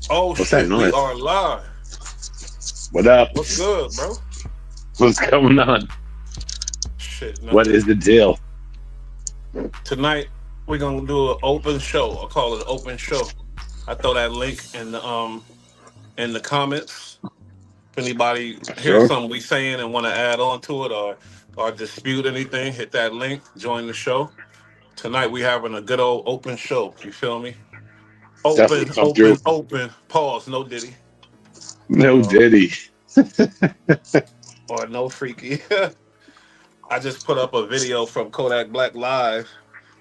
Oh What's that shit, we noise? are live. What up? What's good, bro? What's going on? Shit, What nothing. is the deal? Tonight we're gonna do an open show. I call it an open show. I throw that link in the comments. If anybody hears Sure. something we saying and want to add on to it or dispute anything, hit that link, join the show. Tonight we having a good old open show. You feel me? Definitely Open, come through. open, open. Pause. No Diddy. No Uh, Diddy. or no Freaky. I just put up a video from Kodak Black Live.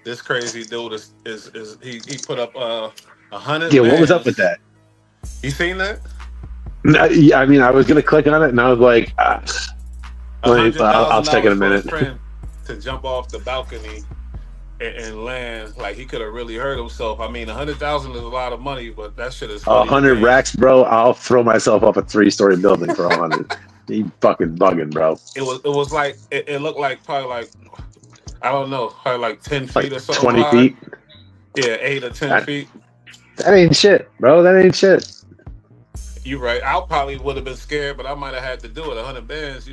This crazy dude is he put up 100 Yeah, what was up with bands. that? You seen that? No, yeah, I mean, I was gonna click on it, and I was like, A hundred I'll thousand check in dollars a for his minute. friend to jump off the balcony and land. Like he could have really hurt himself. I mean, 100,000 is a lot of money, but that shit is funny to 100 me. racks, bro. I'll throw myself off a 3-story building for 100. You fucking bugging, bro. It was like it looked like probably like I don't know, probably like 10 feet Like or something 20 high. feet. Yeah, 8 or 10 That, feet. that ain't shit, bro. That ain't shit. You right. I probably would have been scared, but I might have had to do it. 100 bands,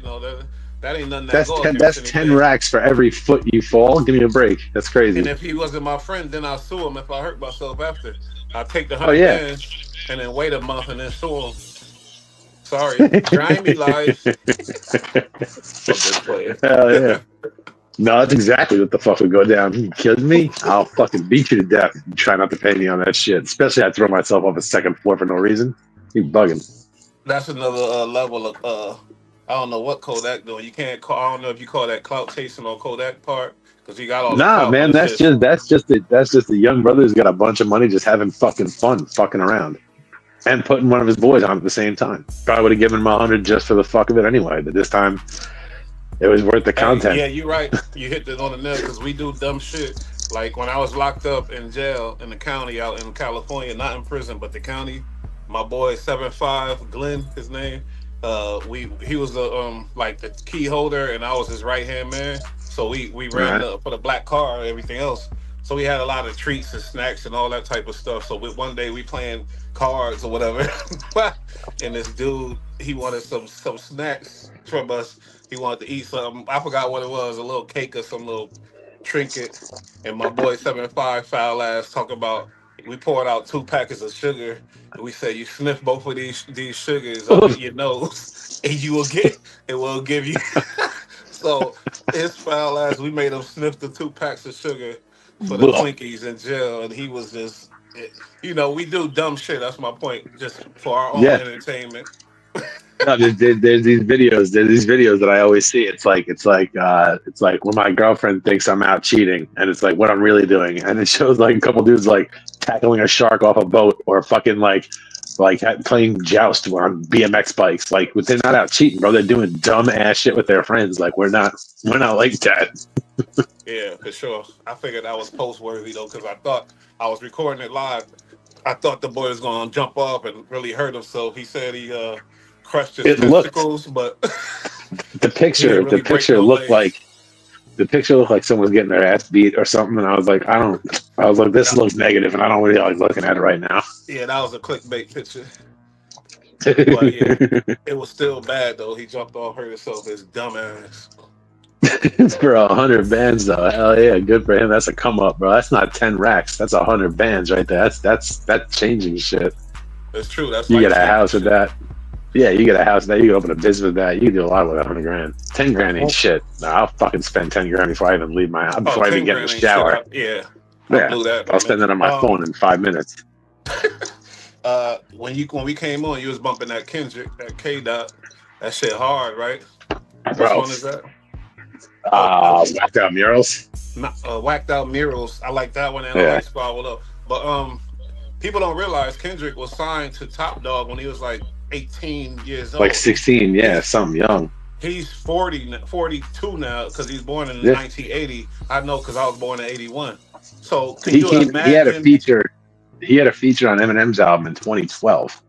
that ain't nothing that That's go 10. against That's 10 anything. racks for every foot you fall. Give me a break. That's And crazy. if he wasn't my friend, then I'll sue him if I hurt myself after. I'll take the Oh hundred yeah. bands and then wait a month and then sue him. Sorry, grimy life. I'm just playing. Hell yeah. No, that's exactly what the fuck would go down. You kidding me? I'll fucking beat you to death. Try not to pay me on that shit. Especially I throw myself off a second floor for no reason. You bugging. That's another level of I don't know what Kodak doing. You can't call. I don't know if you call that clout chasing on Kodak part because he got all the Nah, clout, but man, it's that's just just a young brother who's got a bunch of money just having fucking fun, fucking around. And putting one of his boys on at the same time. Probably would have given him 100 just for the fuck of it anyway, but this time it was worth the Hey, content. yeah, you're right. You hit it on the nail because we do dumb shit. Like when I was locked up in jail in the county out in California, not in prison, but the county. My boy 7'5", Glenn, his name. He was the like the key holder, and I was his right hand man. So we All ran right. for the black car and everything else. So we had a lot of treats and snacks and all that type of stuff. So one day we playing cards or whatever, and this dude he wanted some snacks from us. He wanted to eat something. I forgot what it was, a little cake or some little trinket. And my boy 7'5" foul ass talking about we poured out 2 packets of sugar and we said you sniff both of these sugars up in your nose and you will get it will give you so his foul ass we made him sniff the 2 packs of sugar for the Twinkies in jail and he was just we do dumb shit. That's my point. Just for our own Yeah. entertainment. No, there's these videos. There's these videos that I always see. It's like when my girlfriend thinks I'm out cheating, and it's like what I'm really doing, and it shows like a couple dudes like tackling a shark off a boat, or fucking playing joust on BMX bikes. Like they're not out cheating, bro. They're doing dumb ass shit with their friends. Like we're not like that. Yeah, for sure. I figured that was post worthy though, because I thought I was recording it live. I thought the boy was gonna jump off and really hurt himself. He said he crushed his It looked testicles, but the he didn't picture. The really break picture no looked like legs. someone was getting their ass beat or something, and I was like, this That- looks negative, and I don't really like looking at it right now. yeah, that was a clickbait picture. But yeah, it was still bad though. He jumped off, hurt himself. His dumb ass. It's for 100 bands though. Hell yeah, good for him. That's a come up, bro. That's not 10 racks. That's 100 bands right there. That's changing shit. It's true. That's You life get a changing house with shit. that. Yeah, you get a house with that. You can open a business with that. You can do a lot with 100 grand. 10 grand ain't shit. Nah, I'll fucking spend 10 grand before I even leave my house. Oh, Before I even 10 get in the grand ain't shit. shower. Yeah, I Yeah, blew that. I'll spend it on my phone in 5 minutes. When we came on, you was bumping that Kendrick, that K Dot. That shit hard, right? Which Bro, one is that? whacked out murals. Whacked Out Murals. I like that one, and I Yeah, like Spiral Up. But people don't realize Kendrick was signed to Top Dog when he was like 18 years like old. 16. Yeah, something young. He's 42 now because he's born in Yeah, 1980. I know because I was born in 81. So can he you came. He had a imagine? feature. He had a feature on Eminem's album in 2012.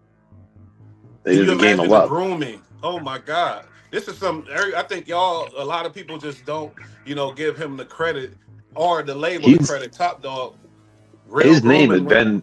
They Can did you the Game of imagine the Love. grooming? Oh my God. This is I think a lot of people just don't, give him the credit or the label the He's credit. Top Dog, real his name has grooming women. been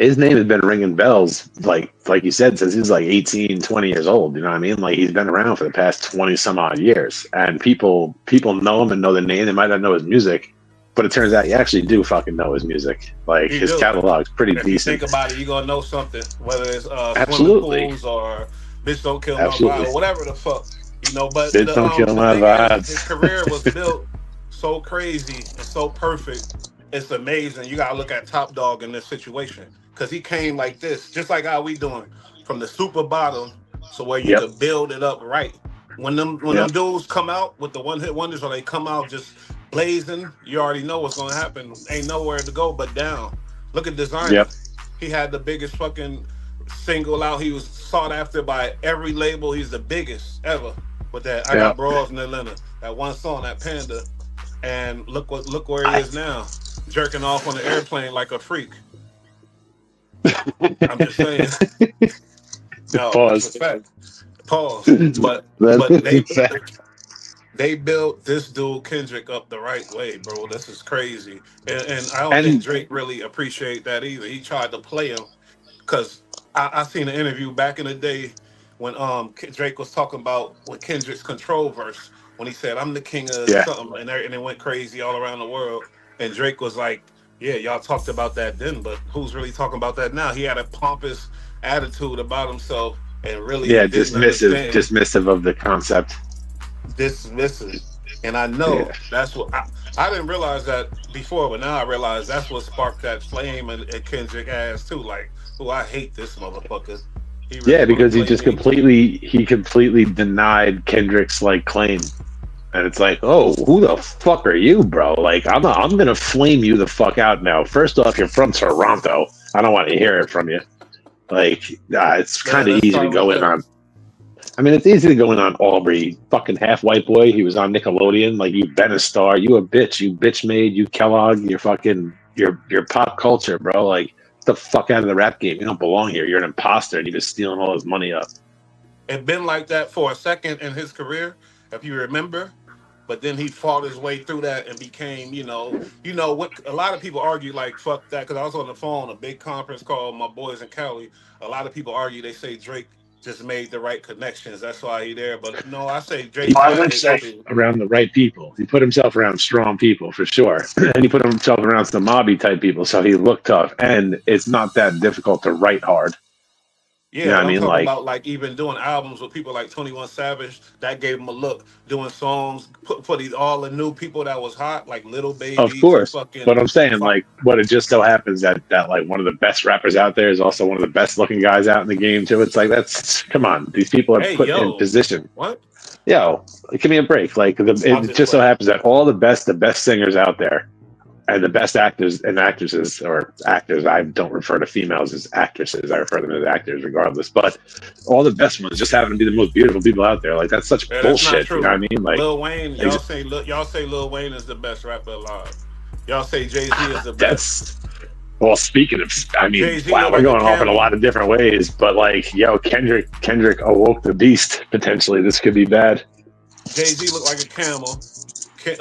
his name has been ringing bells, like you said, since he was like 18, 20 years old. You know what I mean? Like, he's been around for the past 20 some odd years, and people know him and know the name. They might not know his music, but it turns out you actually do fucking know his music. Like, his catalog's pretty decent. If you think about it, you're gonna know something, whether it's Absolutely. Swimming pools or Bitch Don't Kill My Absolutely. Vibe or whatever the fuck, you know. But Bitch Don't Kill My Vibe. His career was built so crazy and so perfect. It's amazing. You gotta look at Top Dog in this situation, because he came like this, just like how we doing, from the super bottom, so where you could build it up right. When them dudes come out with the one hit wonders, or they come out just blazing, you already know what's gonna happen. Ain't nowhere to go but down. Look at Designer. Yep. He had the biggest fucking single out. He was sought after by every label. He's the biggest ever with that. I Got Bras in Atlanta. That one song, that Panda. And look where he is now, jerking off on the airplane like a freak. I'm just saying. No, Pause. Pause. But they built this dude Kendrick up the right way, bro. This is crazy, and I don't think Drake really appreciate that either. He tried to play him, because I seen an interview back in the day when Drake was talking about with Kendrick's Control verse, when he said, "I'm the king of something," and it went crazy all around the world. And Drake was like, "Yeah, y'all talked about that then, but who's really talking about that now?" He had a pompous attitude about himself, and really dismissive of the concept. Dismissive. And I know that's what I didn't realize that before, but now I realize that's what sparked that flame in Kendrick ass too. Like, oh, I hate this motherfucker. Really because he just completely denied Kendrick's like claim. And it's like, oh, who the fuck are you, bro? Like, I'm gonna flame you the fuck out now. First off, you're from Toronto. I don't want to hear it from you. Like, it's kind of easy to go in on. I mean, it's easy to go in on Aubrey, fucking half white boy. He was on Nickelodeon. Like, you've been a star. You a bitch. You bitch made. You Kellogg. You're fucking. You're pop culture, bro. Like, get the fuck out of the rap game. You don't belong here. You're an imposter, and you're just stealing all his money up. It been like that for a second in his career, if you remember. But then he fought his way through that and became, you know what a lot of people argue, like, fuck that, because I was on the phone, a big conference call, my boys in Cali. A lot of people argue, they say Drake just made the right connections. That's why he there. But no, I say Drake around the right people. He put himself around strong people for sure. And he put himself around some mobby type people, so he looked tough. And it's not that difficult to write hard. Yeah, you know what I mean? Like, about like even doing albums with people like 21 Savage, that gave him a look. Doing songs for all the new people that was hot, like Little Baby. Of course, but I'm saying, like, what it just so happens that like one of the best rappers out there is also one of the best looking guys out in the game too. It's like, that's, come on, these people are put in position. What? Yo, give me a break. Like, it just so happens that all the best singers out there, and the best actors and actresses, or actors, I don't refer to females as actresses, I refer to them as actors regardless, but all the best ones just happen to be the most beautiful people out there. Like, that's such bullshit, you know what I mean? Like, Lil Wayne, y'all say Lil Wayne is the best rapper alive. Y'all say Jay-Z is the best. Well, speaking of, I mean, wow, we're going off in a lot of different ways, but like, yo, Kendrick awoke the beast, potentially. This could be bad. Jay-Z looked like a camel. He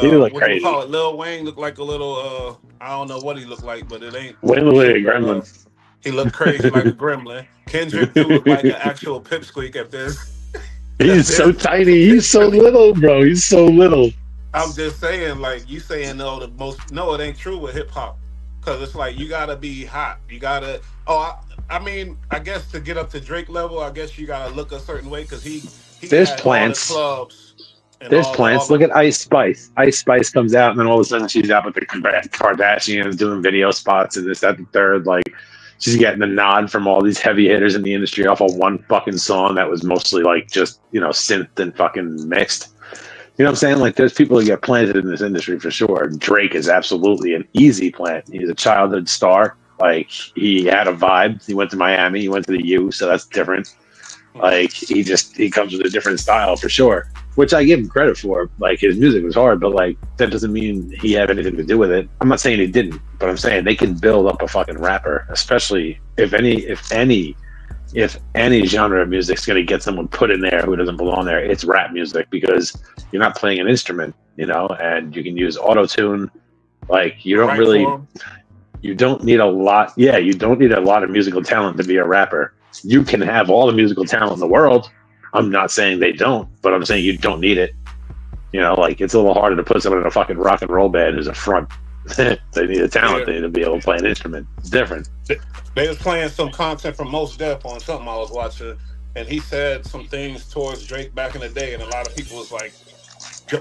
looked crazy. Call it? Lil Wayne looked like a little, I don't know what he looked like, but it ain't. Wayne looked like a gremlin. He looked crazy like a gremlin. Kendrick do look like an actual pipsqueak at this. He's so tiny. He's so little, bro. He's so little. I'm just saying, like, you saying no, it ain't true with hip hop. Because it's like, you gotta be hot. You gotta, I mean, I guess to get up to Drake level, I guess you gotta look a certain way, because he there's had plants. All the clubs. There's plants. Look at Ice Spice. Ice Spice comes out, and then all of a sudden she's out with the Kardashians doing video spots and this, that, and third. Like, she's getting the nod from all these heavy hitters in the industry off of one fucking song that was mostly like just, synth and fucking mixed. You know what I'm saying? Like, there's people who get planted in this industry for sure. Drake is absolutely an easy plant. He's a childhood star. Like, he had a vibe. He went to Miami. He went to the U, so that's different. Like, he comes with a different style for sure, which I give him credit for. Like, his music was hard, but like, that doesn't mean he had anything to do with it. I'm not saying he didn't, but I'm saying they can build up a fucking rapper, especially if any genre of music is going to get someone put in there who doesn't belong there. It's rap music, because you're not playing an instrument, and you can use auto-tune. Like, you don't really. You don't need a lot. Yeah, you don't need a lot of musical talent to be a rapper. You can have all the musical talent in the world. I'm not saying they don't, but I'm saying you don't need it. You know, like it's a little harder to put someone in a fucking rock and roll band as a front. They need a talent. Yeah. They need to be able to play an instrument. It's different. They was playing some content from Mos Def on something I was watching, and he said some things towards Drake back in the day, and a lot of people was like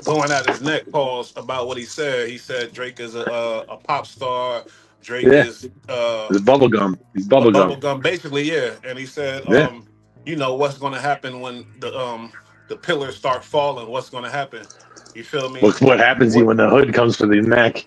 going at his neck, pause, about what he said. He said Drake is a pop star. Drake is It's bubblegum. He's a bubblegum. bubblegum, basically, yeah. And he said, Yeah. you know what's going to happen when the pillars start falling. What's going to happen? You feel me? What happens to you when the hood comes for the neck?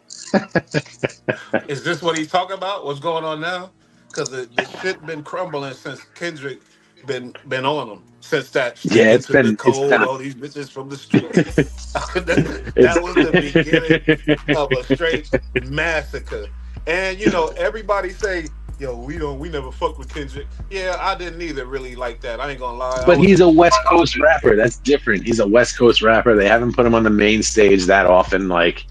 Is this what he's talking about? What's going on now? Because the shit been crumbling since Kendrick been on him. Since that It's been the cold, all these bitches from the street. that was the beginning of a straight massacre. And you know, everybody say, yo, we never fucked with Kendrick. Yeah, I didn't either really like that. I ain't gonna lie. But he's a West Coast rapper. That's different. He's a West Coast rapper. They haven't put him on the main stage that often. Like,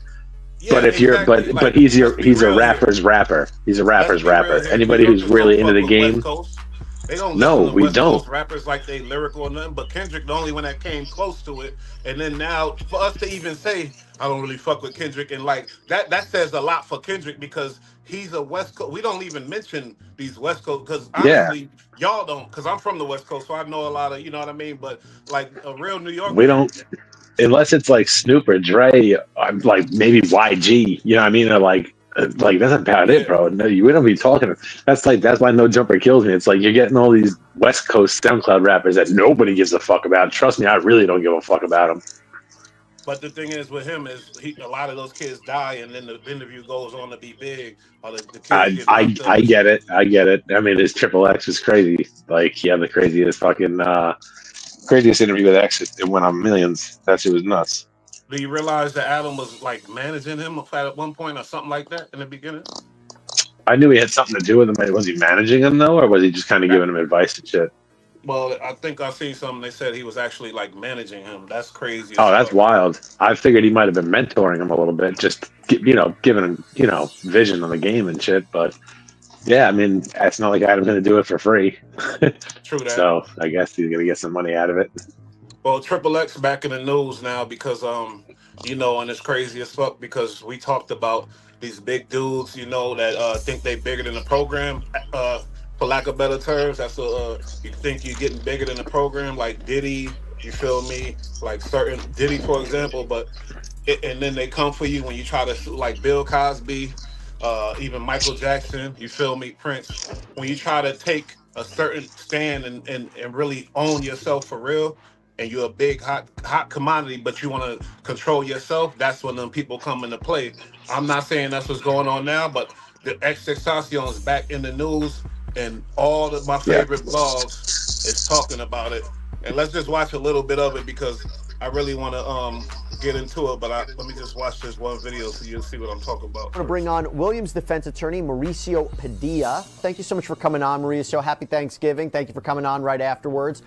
yeah, but if exactly. you're, but he's a rapper's rapper. He's a rapper's rapper. Anybody who's really into the game. They don't no, we West don't. Coast rappers like they lyrical or nothing, but Kendrick the only one that came close to it. And then now for us to even say I don't really fuck with Kendrick, and like that says a lot for Kendrick, because he's a West Coast. We don't even mention these West Coast because honestly, y'all don't. Because I'm from the West Coast, so I know a lot of, you know what I mean. But like a real New Yorker, we don't. Unless it's like Snoop or Dre, like maybe YG. You know what I mean? Or like that's about it, bro. No, we don't be talking. That's why No Jumper kills me. It's like you're getting all these West Coast SoundCloud rappers that nobody gives a fuck about. Trust me, I really don't give a fuck about them. But the thing is with him is a lot of those kids die, and then the interview goes on to be big. Or the kids I get it. I get it. I mean, his XXX is crazy. Like he had the craziest interview with X. It went on millions. That shit was nuts. Do you realize that Adam was like managing him at one point or something like that in the beginning? I knew he had something to do with him. Was he managing him though, or was he just kind of giving him advice and shit? Well, I think I seen something. They said he was actually like managing him. That's crazy. Oh, that's wild. I figured he might have been mentoring him a little bit, just giving him vision on the game and shit. But yeah, I mean, it's not like Adam's going to do it for free. True that. So I guess he's going to get some money out of it. Well, XXX back in the news now because and it's crazy as fuck because we talked about these big dudes, that think they bigger than the program. For lack of better terms, that's you think you're getting bigger than the program, like Diddy. You feel me? Like certain Diddy, for example. And then they come for you when you try to like Bill Cosby, even Michael Jackson. You feel me? Prince. When you try to take a certain stand and really own yourself for real, and you're a big hot commodity, but you want to control yourself, that's when them people come into play. I'm not saying that's what's going on now, but the XXXTentacion is back in the news, and all of my favorite blogs is talking about it. And let's just watch a little bit of it because I really want to get into it, but let me just watch this one video so you'll see what I'm talking about. I'm going to bring on Williams defense attorney Mauricio Padilla. Thank you so much for coming on, Mauricio. Happy Thanksgiving. Thank you for coming on right afterwards.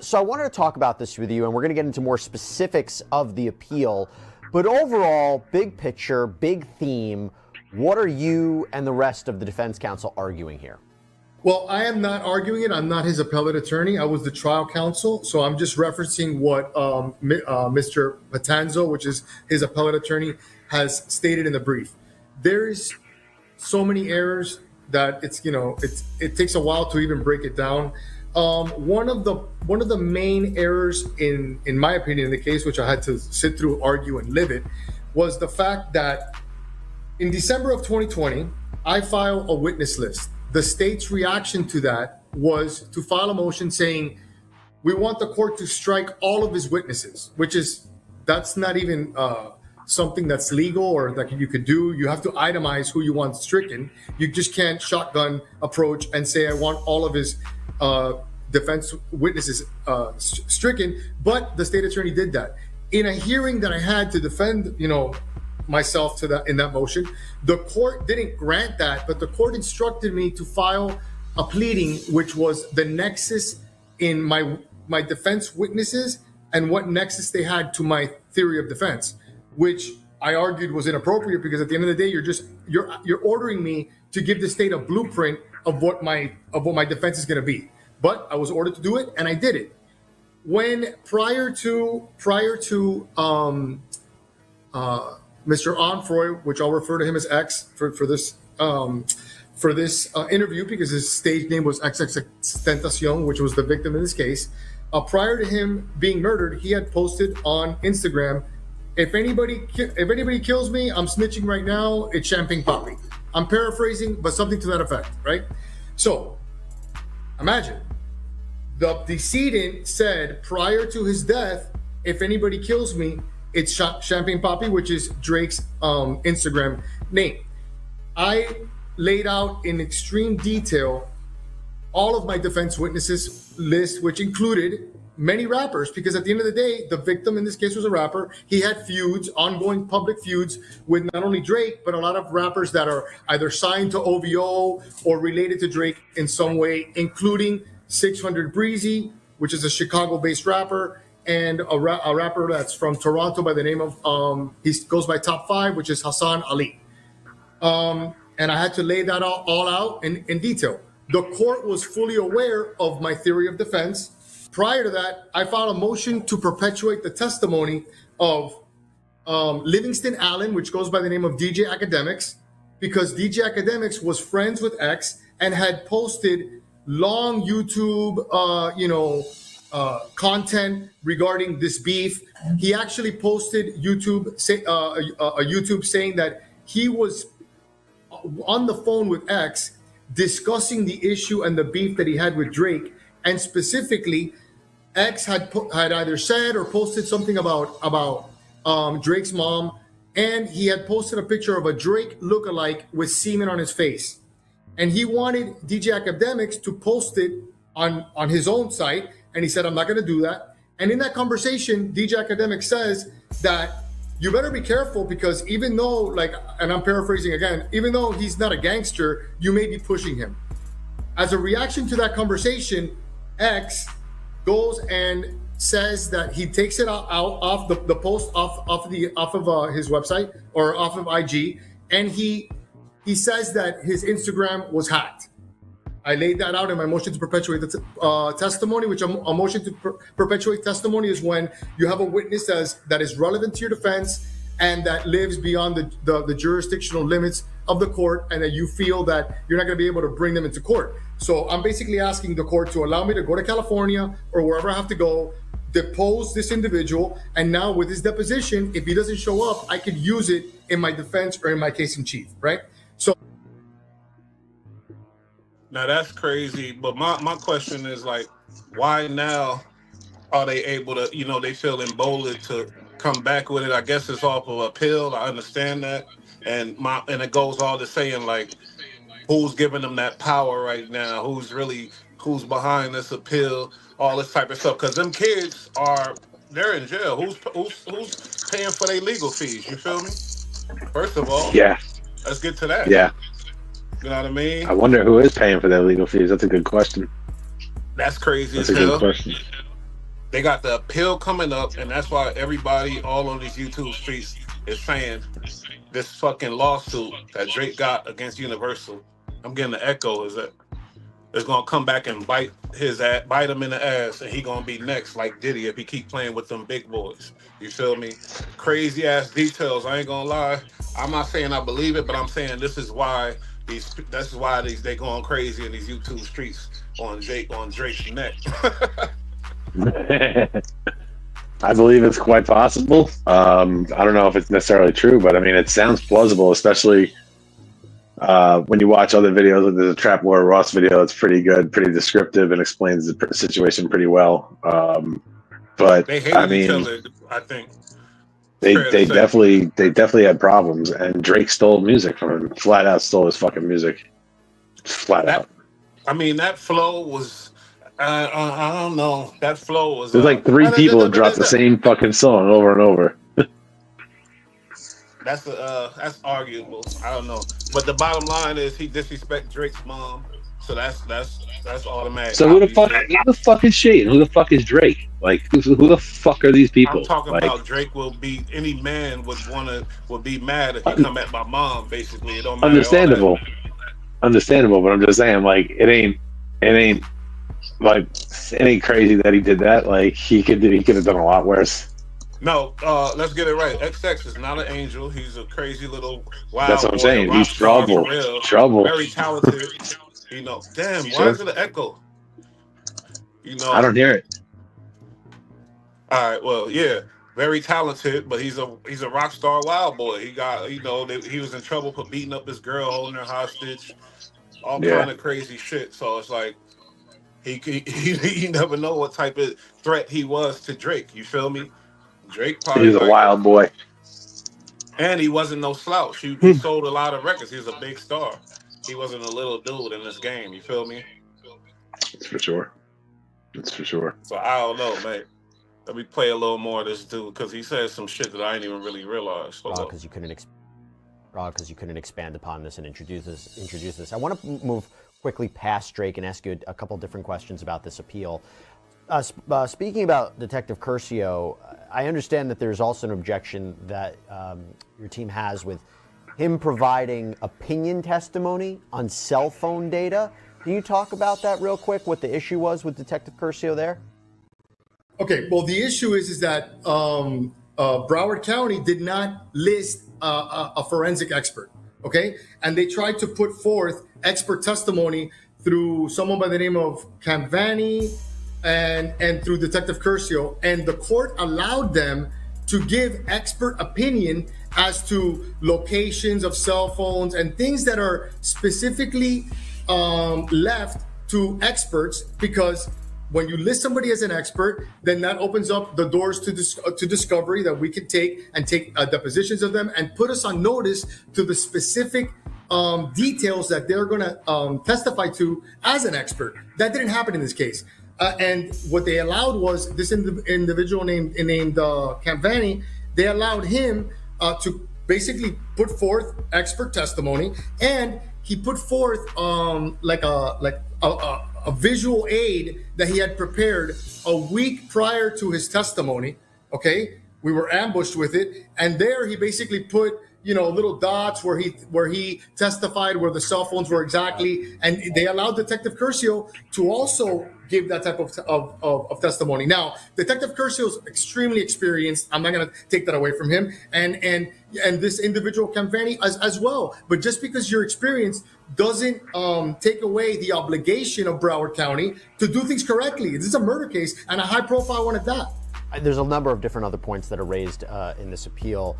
So I wanted to talk about this with you, and we're going to get into more specifics of the appeal. But overall, big picture, big theme, what are you and the rest of the defense counsel arguing here? Well, I am not arguing it. I'm not his appellate attorney. I was the trial counsel. So I'm just referencing what Mr. Patanzo, which is his appellate attorney, has stated in the brief. There's so many errors that it takes a while to even break it down. One of the main errors in my opinion in the case, which I had to sit through, argue, and live it, was the fact that in December of 2020, I filed a witness list. The state's reaction to that was to file a motion saying, we want the court to strike all of his witnesses, that's not even something that's legal or that you could do. You have to itemize who you want stricken. You just can't shotgun approach and say, I want all of his defense witnesses stricken. But the state attorney did that. In a hearing that I had to defend, myself to that in that motion, the court didn't grant that, but the court instructed me to file a pleading, which was the nexus in my defense witnesses and what nexus they had to my theory of defense, which I argued was inappropriate because at the end of the day, you're ordering me to give the state a blueprint of what my defense is going to be. But I was ordered to do it, and I did it. When prior to Mr. Onfroy, which I'll refer to him as X for this interview because his stage name was XXXTentacion, which was the victim in this case. Prior to him being murdered, he had posted on Instagram, if anybody kills me, I'm snitching right now. It's champagne poppy. I'm paraphrasing, but something to that effect, right? So imagine the decedent said prior to his death, if anybody kills me, it's champagne poppy, which is Drake's Instagram name. I laid out in extreme detail all of my defense witnesses list, which included many rappers, because at the end of the day, the victim in this case was a rapper. He had feuds, ongoing public feuds with not only Drake, but a lot of rappers that are either signed to OVO or related to Drake in some way, including 600 Breezy, which is a Chicago-based rapper, and a rapper that's from Toronto by the name of, he goes by Top 5, which is Hassan Ali. And I had to lay that all out in detail. The court was fully aware of my theory of defense. Prior to that, I filed a motion to perpetuate the testimony of Livingston Allen, which goes by the name of DJ Akademiks, because DJ Akademiks was friends with X and had posted long YouTube, content regarding this beef. He actually posted YouTube saying that he was on the phone with X discussing the issue and the beef that he had with Drake, and specifically, X had either said or posted something about Drake's mom, and he had posted a picture of a Drake lookalike with semen on his face, and he wanted DJ Akademiks to post it on his own site, and he said, "I'm not going to do that." And in that conversation, DJ Akademiks says that you better be careful because even though, like, and I'm paraphrasing again, even though he's not a gangster, you may be pushing him. As a reaction to that conversation, X goes and says that he takes it out off the post off of his website or off of IG, and he says that his Instagram was hacked. I laid that out in my motion to perpetuate the testimony, which a motion to perpetuate testimony is when you have a witness that is relevant to your defense and that lives beyond the jurisdictional limits of the court, and that you feel that you're not going to be able to bring them into court. So I'm basically asking the court to allow me to go to California or wherever I have to go, depose this individual, and now with his deposition, if he doesn't show up, I could use it in my defense or in my case in chief, right? So now that's crazy, but my question is, like, why now are they able to, they feel emboldened to come back with it? I guess it's off of a pill. I understand that. And it goes all to saying, like, who's giving them that power right now? Who's behind this appeal? All this type of stuff. Because them kids they're in jail. Who's paying for their legal fees? You feel me? First of all, yeah. Let's get to that. Yeah. You know what I mean? I wonder who is paying for their legal fees. That's a good question. That's crazy That's as a hell. good question. They got the appeal coming up, and that's why everybody all on these YouTube streets is saying this fucking lawsuit that Drake got against Universal. I'm getting the echo is that it's gonna come back and bite him in the ass, and he gonna be next like Diddy if he keep playing with them big boys. You feel me? Crazy ass details. I ain't gonna lie. I'm not saying I believe it, but I'm saying this is why they going crazy in these YouTube streets on Drake's neck. I believe it's quite possible. I don't know if it's necessarily true, but I mean, it sounds plausible, especially when you watch other videos. There's a Trap Lord Ross video. It's pretty good, pretty descriptive, and explains the situation pretty well. But they hate each other, I think. They definitely had problems, and Drake stole music from him. Flat out stole his fucking music. Flat out. I mean, that flow was. I don't know. That flow was. There's like three people have dropped the same fucking song over and over. That's arguable. I don't know. But the bottom line is he disrespect Drake's mom, so that's automatic. So who the fuck is she? And who the fuck is Drake? Like who the fuck are these people? I'm talking like, about Drake will be any man would be mad if he come at my mom. Basically, it don't matter. Understandable, but I'm just saying, like, it ain't like it ain't crazy that he did that. Like he could have done a lot worse. No, let's get it right. XX is not an angel. He's a crazy little wild. That's what I'm boy, saying. He's trouble. Very talented. You know, damn. Why is it an echo? You know, I don't hear it. All right. Well, yeah, very talented, but he's a rock star wild boy. He got he was in trouble for beating up his girl, holding her hostage, all kind of crazy shit. So it's like he never know what type of threat he was to Drake. You feel me? Drake probably he's a wild boy, and he wasn't no slouch. He sold a lot of records. He was a big star. He wasn't a little dude in this game. You feel me? That's for sure. That's for sure. So I don't know, mate. Let me play a little more of this dude because he says some shit that I didn't even really realize. Because you couldn't expand upon this and introduce this. I want to move quickly past Drake and ask you a couple different questions about this appeal. Speaking about Detective Curcio, I understand that there's also an objection that your team has with him providing opinion testimony on cell phone data. Can you talk about that real quick, what the issue was with Detective Curcio there? Okay, well, the issue is that Broward County did not list a forensic expert, okay? And they tried to put forth expert testimony through someone by the name of Campani and through Detective Curcio, and the court allowed them to give expert opinion as to locations of cell phones and things that are specifically left to experts, because when you list somebody as an expert, then that opens up the doors to discovery that we can take depositions of them and put us on notice to the specific details that they're going to testify to as an expert. That didn't happen in this case. And what they allowed was this individual named Campani. They allowed him to basically put forth expert testimony, and he put forth a visual aid that he had prepared a week prior to his testimony. Okay, we were ambushed with it, and there he basically put little dots where he testified where the cell phones were exactly, and they allowed Detective Curcio to also give that type of testimony. Now, Detective Curcio is extremely experienced. I'm not going to take that away from him, and this individual Campani as well. But just because you're experienced doesn't take away the obligation of Broward County to do things correctly. This is a murder case and a high-profile one at that. There's a number of different other points that are raised in this appeal.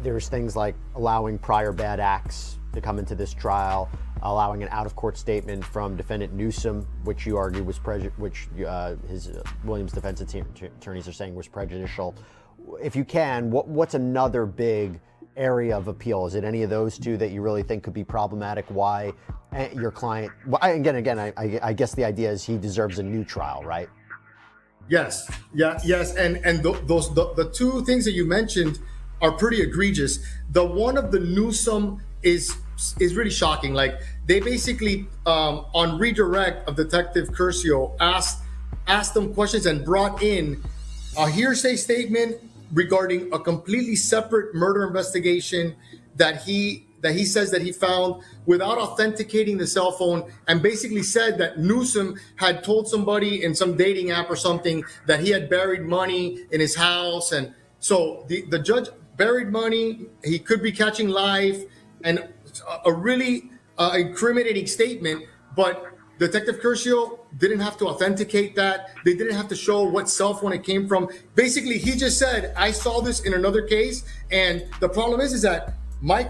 There's things like allowing prior bad acts to come into this trial, allowing an out-of-court statement from defendant Newsom, which you argue was his Williams defense attorneys are saying was prejudicial. If you can, what's another big area of appeal? Is it any of those two that you really think could be problematic? Why your client? Again, I guess the idea is he deserves a new trial, right? Yes, yes, and the two things that you mentioned are pretty egregious. The one of the Newsom is really shocking. Like, they basically on redirect of Detective Curcio asked them questions and brought in a hearsay statement regarding a completely separate murder investigation that he says that he found without authenticating the cell phone, and basically said that Newsom had told somebody in some dating app or something that he had buried money in his house. And so the judge buried money, he could be catching life, and a really incriminating statement. But Detective Curcio didn't have to authenticate that. They didn't have to show what cell phone it came from. Basically, he just said, I saw this in another case. And the problem is that my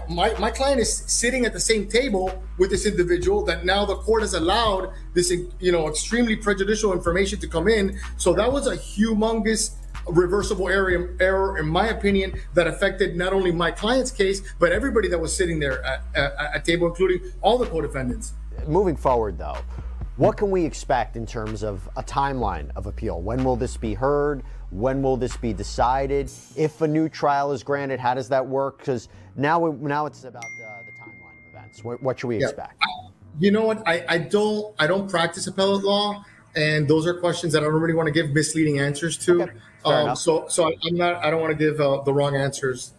client is sitting at the same table with this individual that now the court has allowed this, extremely prejudicial information to come in. So that was a humongous reversible error, in my opinion, that affected not only my client's case, but everybody that was sitting there at table, including all the co-defendants. Moving forward, though, what can we expect in terms of a timeline of appeal? When will this be heard? When will this be decided? If a new trial is granted, how does that work? Because now it's about the timeline of events. defense? What should we expect? You know what? I don't practice appellate law, and those are questions that I don't really want to give misleading answers to. Okay, fair enough. So I don't want to give the wrong answers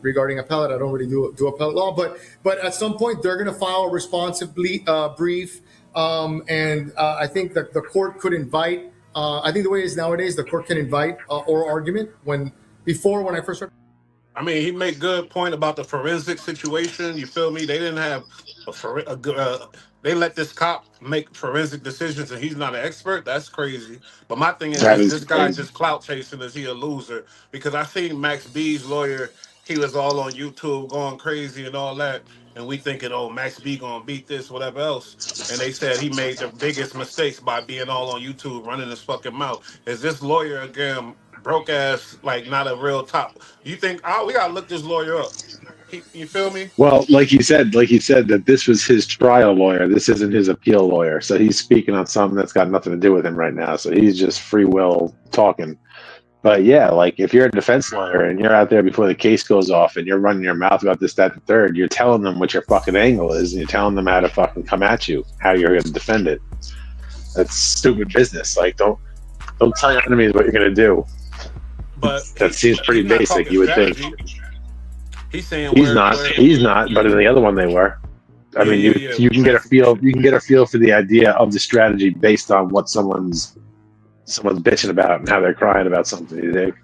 regarding appellate. I don't really do appellate law, but at some point they're going to file a responsive brief, and I think that the court could invite. I think the way it is nowadays, the court can invite oral argument. When I first started. I mean, he made good point about the forensic situation. You feel me? They didn't have a good. They let this cop make forensic decisions, and he's not an expert. That's crazy. But my thing is this guy just clout chasing. Is he a loser? Because I seen Max B's lawyer. He was all on YouTube going crazy and all that, and we thinking, oh, Max B gonna beat this, whatever else. And they said he made the biggest mistakes by being all on YouTube, running his fucking mouth. Is this lawyer again? Broke ass, like not a real top. You think, we gotta look this lawyer up. You feel me? Well, like he said that this was his trial lawyer. This isn't his appeal lawyer. So he's speaking on something that's got nothing to do with him right now. So he's just free will talking. But yeah, like if you're a defense lawyer and you're out there before the case goes off and you're running your mouth about this, that, and the third, you're telling them what your fucking angle is, and you're telling them how to fucking come at you, how you're going to defend it. That's stupid business. Like don't tell your enemies what you're going to do. But that seems pretty basic, you would think. He's saying he's not, but in the other one they were. I mean, you can get a feel. You can get a feel for the idea of the strategy based on what someone's bitching about and how they're crying about something. You think?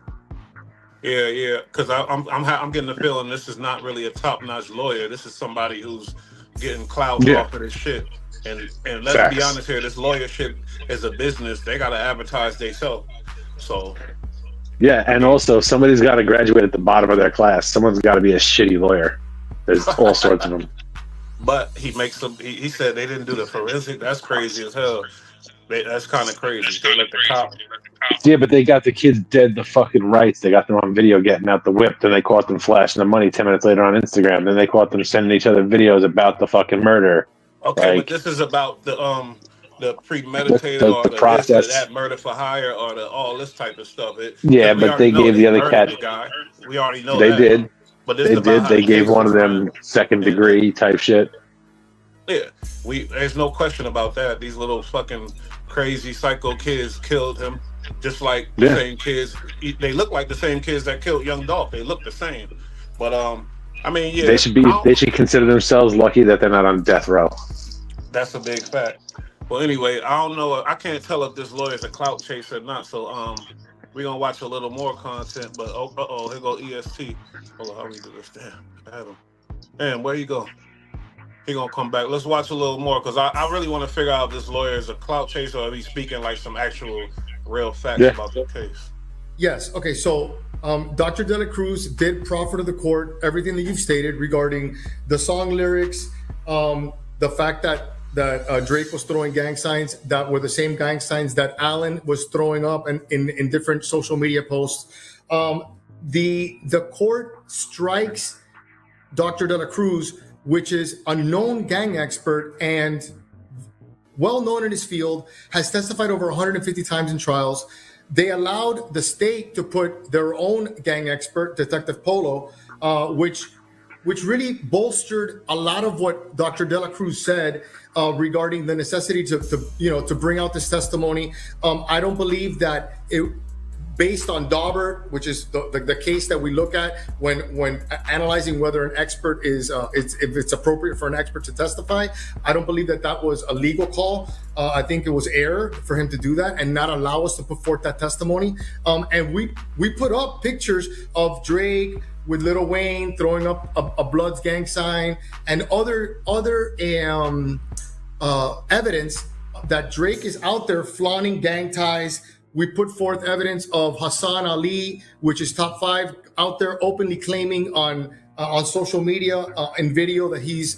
Yeah. Because I'm getting the feeling this is not really a top-notch lawyer. This is somebody who's getting clout off of this shit. And let's be honest here, this lawyer shit is a business. They gotta advertise themselves. So. Yeah, and also somebody's got to graduate at the bottom of their class. Someone's got to be a shitty lawyer. There's all sorts of them. But he makes them. He said they didn't do the forensic. That's crazy as hell. That's kind of crazy. They let the cop. Yeah, but they got the kids dead the fucking rights. They got them on video getting out the whip. Then they caught them flashing the money 10 minutes later on Instagram. Then they caught them sending each other videos about the fucking murder. Okay, but this is about the premeditated or the process, that murder for hire or all this type of stuff. But they gave the other cat. Guy. We already know they that. Did. But they did. They gave one of them second degree type shit. Yeah, there's no question about that. These little fucking crazy psycho kids killed him, just like the same kids. They look like the same kids that killed young Dolph. They look the same. But I mean, yeah, they should consider themselves lucky that they're not on death row. That's a big fact. Well, anyway, I don't know. I can't tell if this lawyer's a clout chaser or not. So, we're gonna watch a little more content. But here go EST. Hold on, how we do this? Damn, Adam. Damn, where you go? He gonna come back. Let's watch a little more because I really want to figure out if this lawyer is a clout chaser or if he's speaking like some actual real facts about the case. Yes. Okay. So, Dr. De La Cruz did proffer to the court everything that you've stated regarding the song lyrics, the fact that Drake was throwing gang signs that were the same gang signs that Allen was throwing up in different social media posts. The court strikes Dr. De La Cruz, which is a known gang expert and well known in his field, has testified over 150 times in trials. They allowed the state to put their own gang expert, Detective Polo, which really bolstered a lot of what Dr. De La Cruz said regarding the necessity to bring out this testimony. I don't believe that based on Daubert, which is the case that we look at when analyzing whether an expert if it's appropriate for an expert to testify. I don't believe that was a legal call. I think it was error for him to do that and not allow us to put forth that testimony. And we put up pictures of Drake with Lil Wayne throwing up a Bloods gang sign and other evidence that Drake is out there flaunting gang ties. We put forth evidence of Hassan Ali, which is top 5 out there openly claiming on social media and video that he's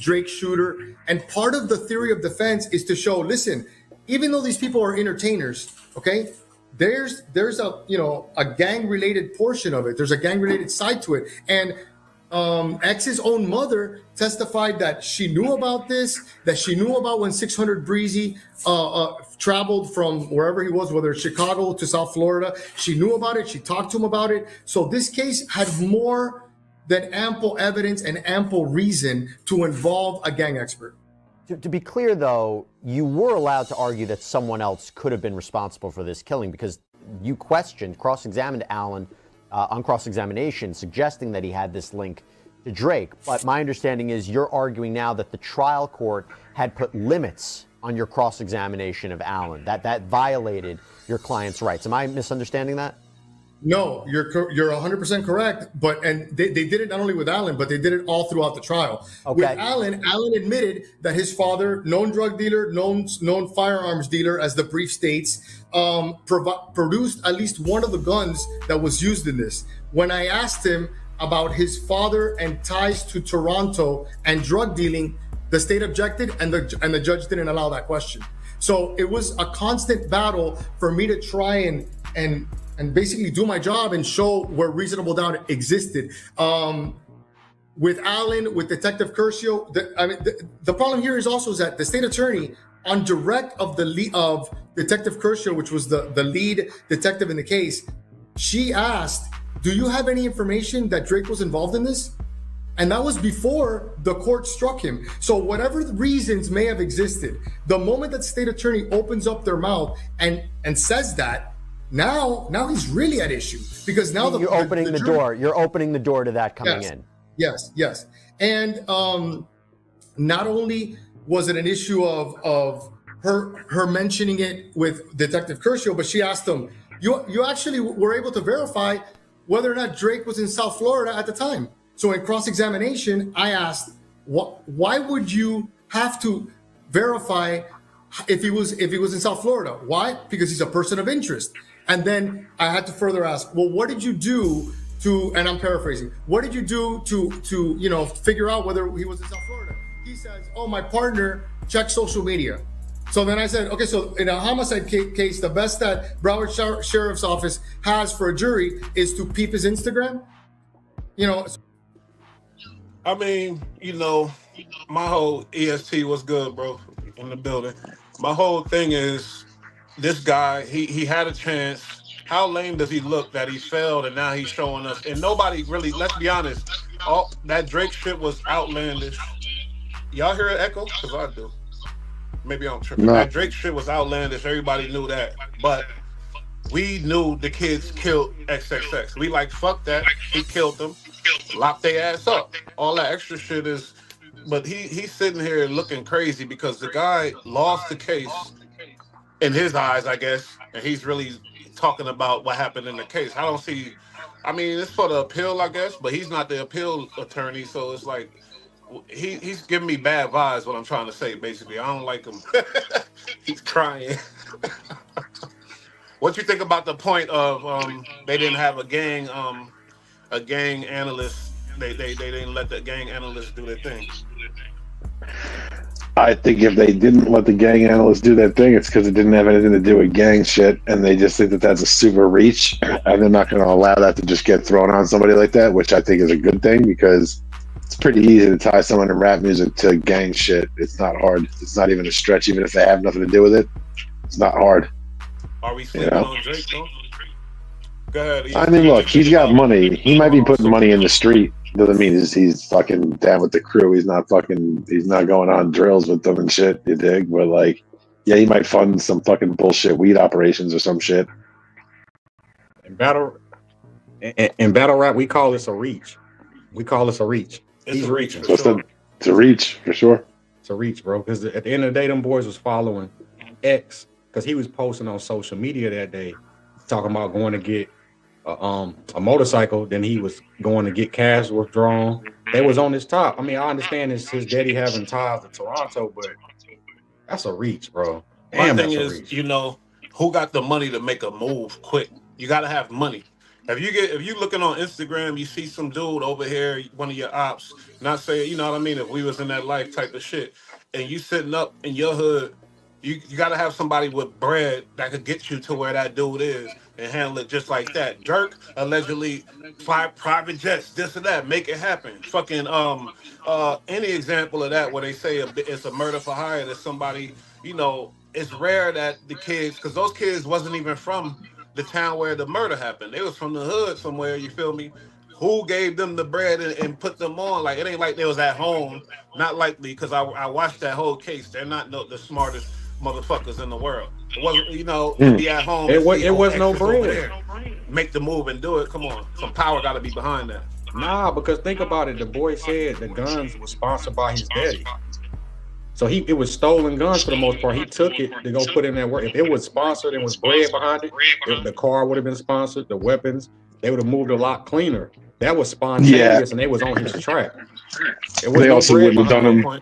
Drake's shooter. And part of the theory of defense is to show, listen, even though these people are entertainers, okay, there's a gang related portion of it. There's a gang related side to it. And X's own mother testified that she knew about this, that she knew about when 600 Breezy traveled from wherever he was, whether it's Chicago to South Florida. She knew about it. She talked to him about it. So this case had more than ample evidence and ample reason to involve a gang expert. To be clear, though, you were allowed to argue that someone else could have been responsible for this killing because you questioned, cross-examined Alan on cross-examination, suggesting that he had this link to Drake. But my understanding is you're arguing now that the trial court had put limits on your cross-examination of Alan, that violated your client's rights. Am I misunderstanding that? No, you're 100% correct. And they did it not only with Alan, but they did it all throughout the trial. Okay. With Alan admitted that his father, known drug dealer, known firearms dealer, as the brief states, produced at least one of the guns that was used in this. When I asked him about his father and ties to Toronto and drug dealing, the state objected, and the judge didn't allow that question. So it was a constant battle for me to try and basically do my job and show where reasonable doubt existed. With Alan, with Detective Curcio, the problem here is also that the state attorney, on direct of Detective Curcio, which was the lead detective in the case, she asked, "Do you have any information that Drake was involved in this?" And that was before the court struck him. So whatever the reasons may have existed, the moment that state attorney opens up their mouth and says that, now he's really at issue, because now you're opening the door. You're opening the door to that coming in. Yes. And not only was it an issue of her mentioning it with Detective Curcio, but she asked him, you actually were able to verify whether or not Drake was in South Florida at the time. So in cross-examination, I asked, why would you have to verify if he was in South Florida? Why? Because he's a person of interest. And then I had to further ask, well, what did you do to, and I'm paraphrasing, what did you do to figure out whether he was in South Florida? He says, oh, my partner checked social media. So then I said, okay, so in a homicide case, the best that Broward Sheriff's Office has for a jury is to peep his Instagram. I mean, my whole EST was good, bro, in the building. My whole thing is, this guy, he had a chance. How lame does he look that he failed and now he's showing us? And nobody really, let's be honest, all that Drake shit was outlandish. Y'all hear an echo? Because I do. Maybe I'm tripping. No. That Drake shit was outlandish. Everybody knew that. But we knew the kids killed XXX. We like, fuck that. He killed them. Locked their ass up. All that extra shit is... But he's sitting here looking crazy because the guy lost the case in his eyes, I guess, and he's really talking about what happened in the case. I don't see... I mean, it's for the appeal, I guess, but he's not the appeal attorney, so it's like... He's giving me bad vibes, what I'm trying to say, basically. I don't like him. He's crying. What you think about the point of they didn't have a gang analyst? They didn't let the gang analyst do their thing. I think if they didn't let the gang analysts do their thing, it's because it didn't have anything to do with gang shit, and they just think that that's a super reach, and they're not going to allow that to just get thrown on somebody like that, which I think is a good thing, because it's pretty easy to tie someone in rap music to gang shit. It's not hard. It's not even a stretch, even if they have nothing to do with it. It's not hard. Are we sleeping on Drake, though? Go ahead. I mean, look, he's got money. He might be putting money in the street. Doesn't mean he's fucking down with the crew. He's not going on drills with them and shit, you dig? But like, yeah, he might fund some fucking bullshit weed operations or some shit. In battle rap, we call this a reach. He's reaching. It's a reach for sure. It's a reach, bro. Because at the end of the day, them boys was following X, because he was posting on social media that day, talking about going to get a motorcycle. Then he was going to get cash withdrawn. They was on his top. I mean, I understand his daddy having ties to Toronto, but that's a reach, bro. Damn, my thing is, who got the money to make a move quick? You got to have money. If you looking on Instagram, you see some dude over here, one of your ops, not saying, you know what I mean, if we was in that life type of shit, and you sitting up in your hood, you got to have somebody with bread that could get you to where that dude is and handle it just like that. Dirk allegedly fly private jets, this and that, make it happen. Fucking any example of that where they say it's a murder for hire, that somebody, it's rare that the kids, because those kids wasn't even from the town where the murder happened. They was from the hood somewhere, you feel me? who gave them the bread and put them on. Like, it ain't like they was at home. Not likely, because I watched that whole case. They're not the smartest motherfuckers in the world. It wasn't, to be at home. It was no bread. Make the move and do it. Come on, some power got to be behind that. Nah, because think about it. The boy said the guns were sponsored by his daddy. So it was stolen guns for the most part. He took it to go put in that work. If it was sponsored and was bread behind it, if the car would have been sponsored, the weapons, they would have moved a lot cleaner. That was spontaneous, and they was on his track. They also wouldn't have done him.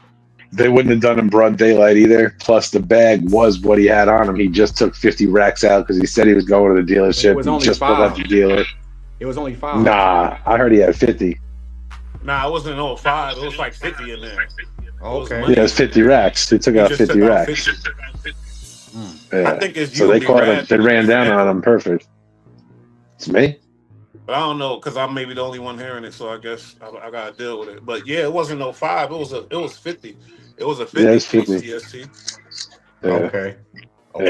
They wouldn't have done him broad daylight either. Plus, the bag was what he had on him. He just took 50 racks out because he said he was going to the dealership. He just pulled out the dealer. It was only 5. Nah, I heard he had 50. Nah, it wasn't 05. It was like 50 in there. Okay. Yeah, it was 50 racks. They took out 50 racks. Yeah. I think it's so they caught him. They ran down on him. Perfect. It's me. But I don't know, because I'm maybe the only one hearing it, so I guess I gotta deal with it. But yeah, it wasn't 05. It was 50. It was a 50. Yeah, it was 50. CST. Yeah. Okay. And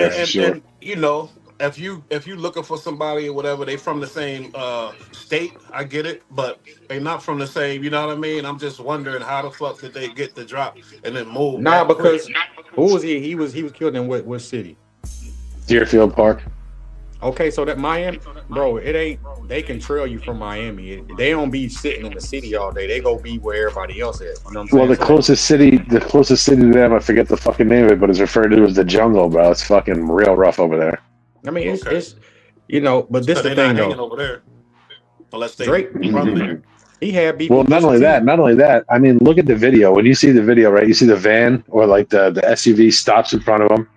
if you looking for somebody or whatever, they from the same state, I get it, but they not from the same. You know what I mean? I'm just wondering how the fuck did they get the drop and then move? Nah, because who was he? He was killed in what city? Deerfield Park. Okay, so that Miami, bro, it ain't. They can trail you from Miami. They don't be sitting in the city all day. They go be where everybody else is. You know what I'm saying? Well, the closest city to them, I forget the fucking name of it, but it's referred to as the jungle, bro. It's fucking real rough over there. I mean, it's but this the thing though. Over there, unless they Drake, he had people. Well, not only that. I mean, look at the video. When you see the video, right? You see the van or like the SUV stops in front of them.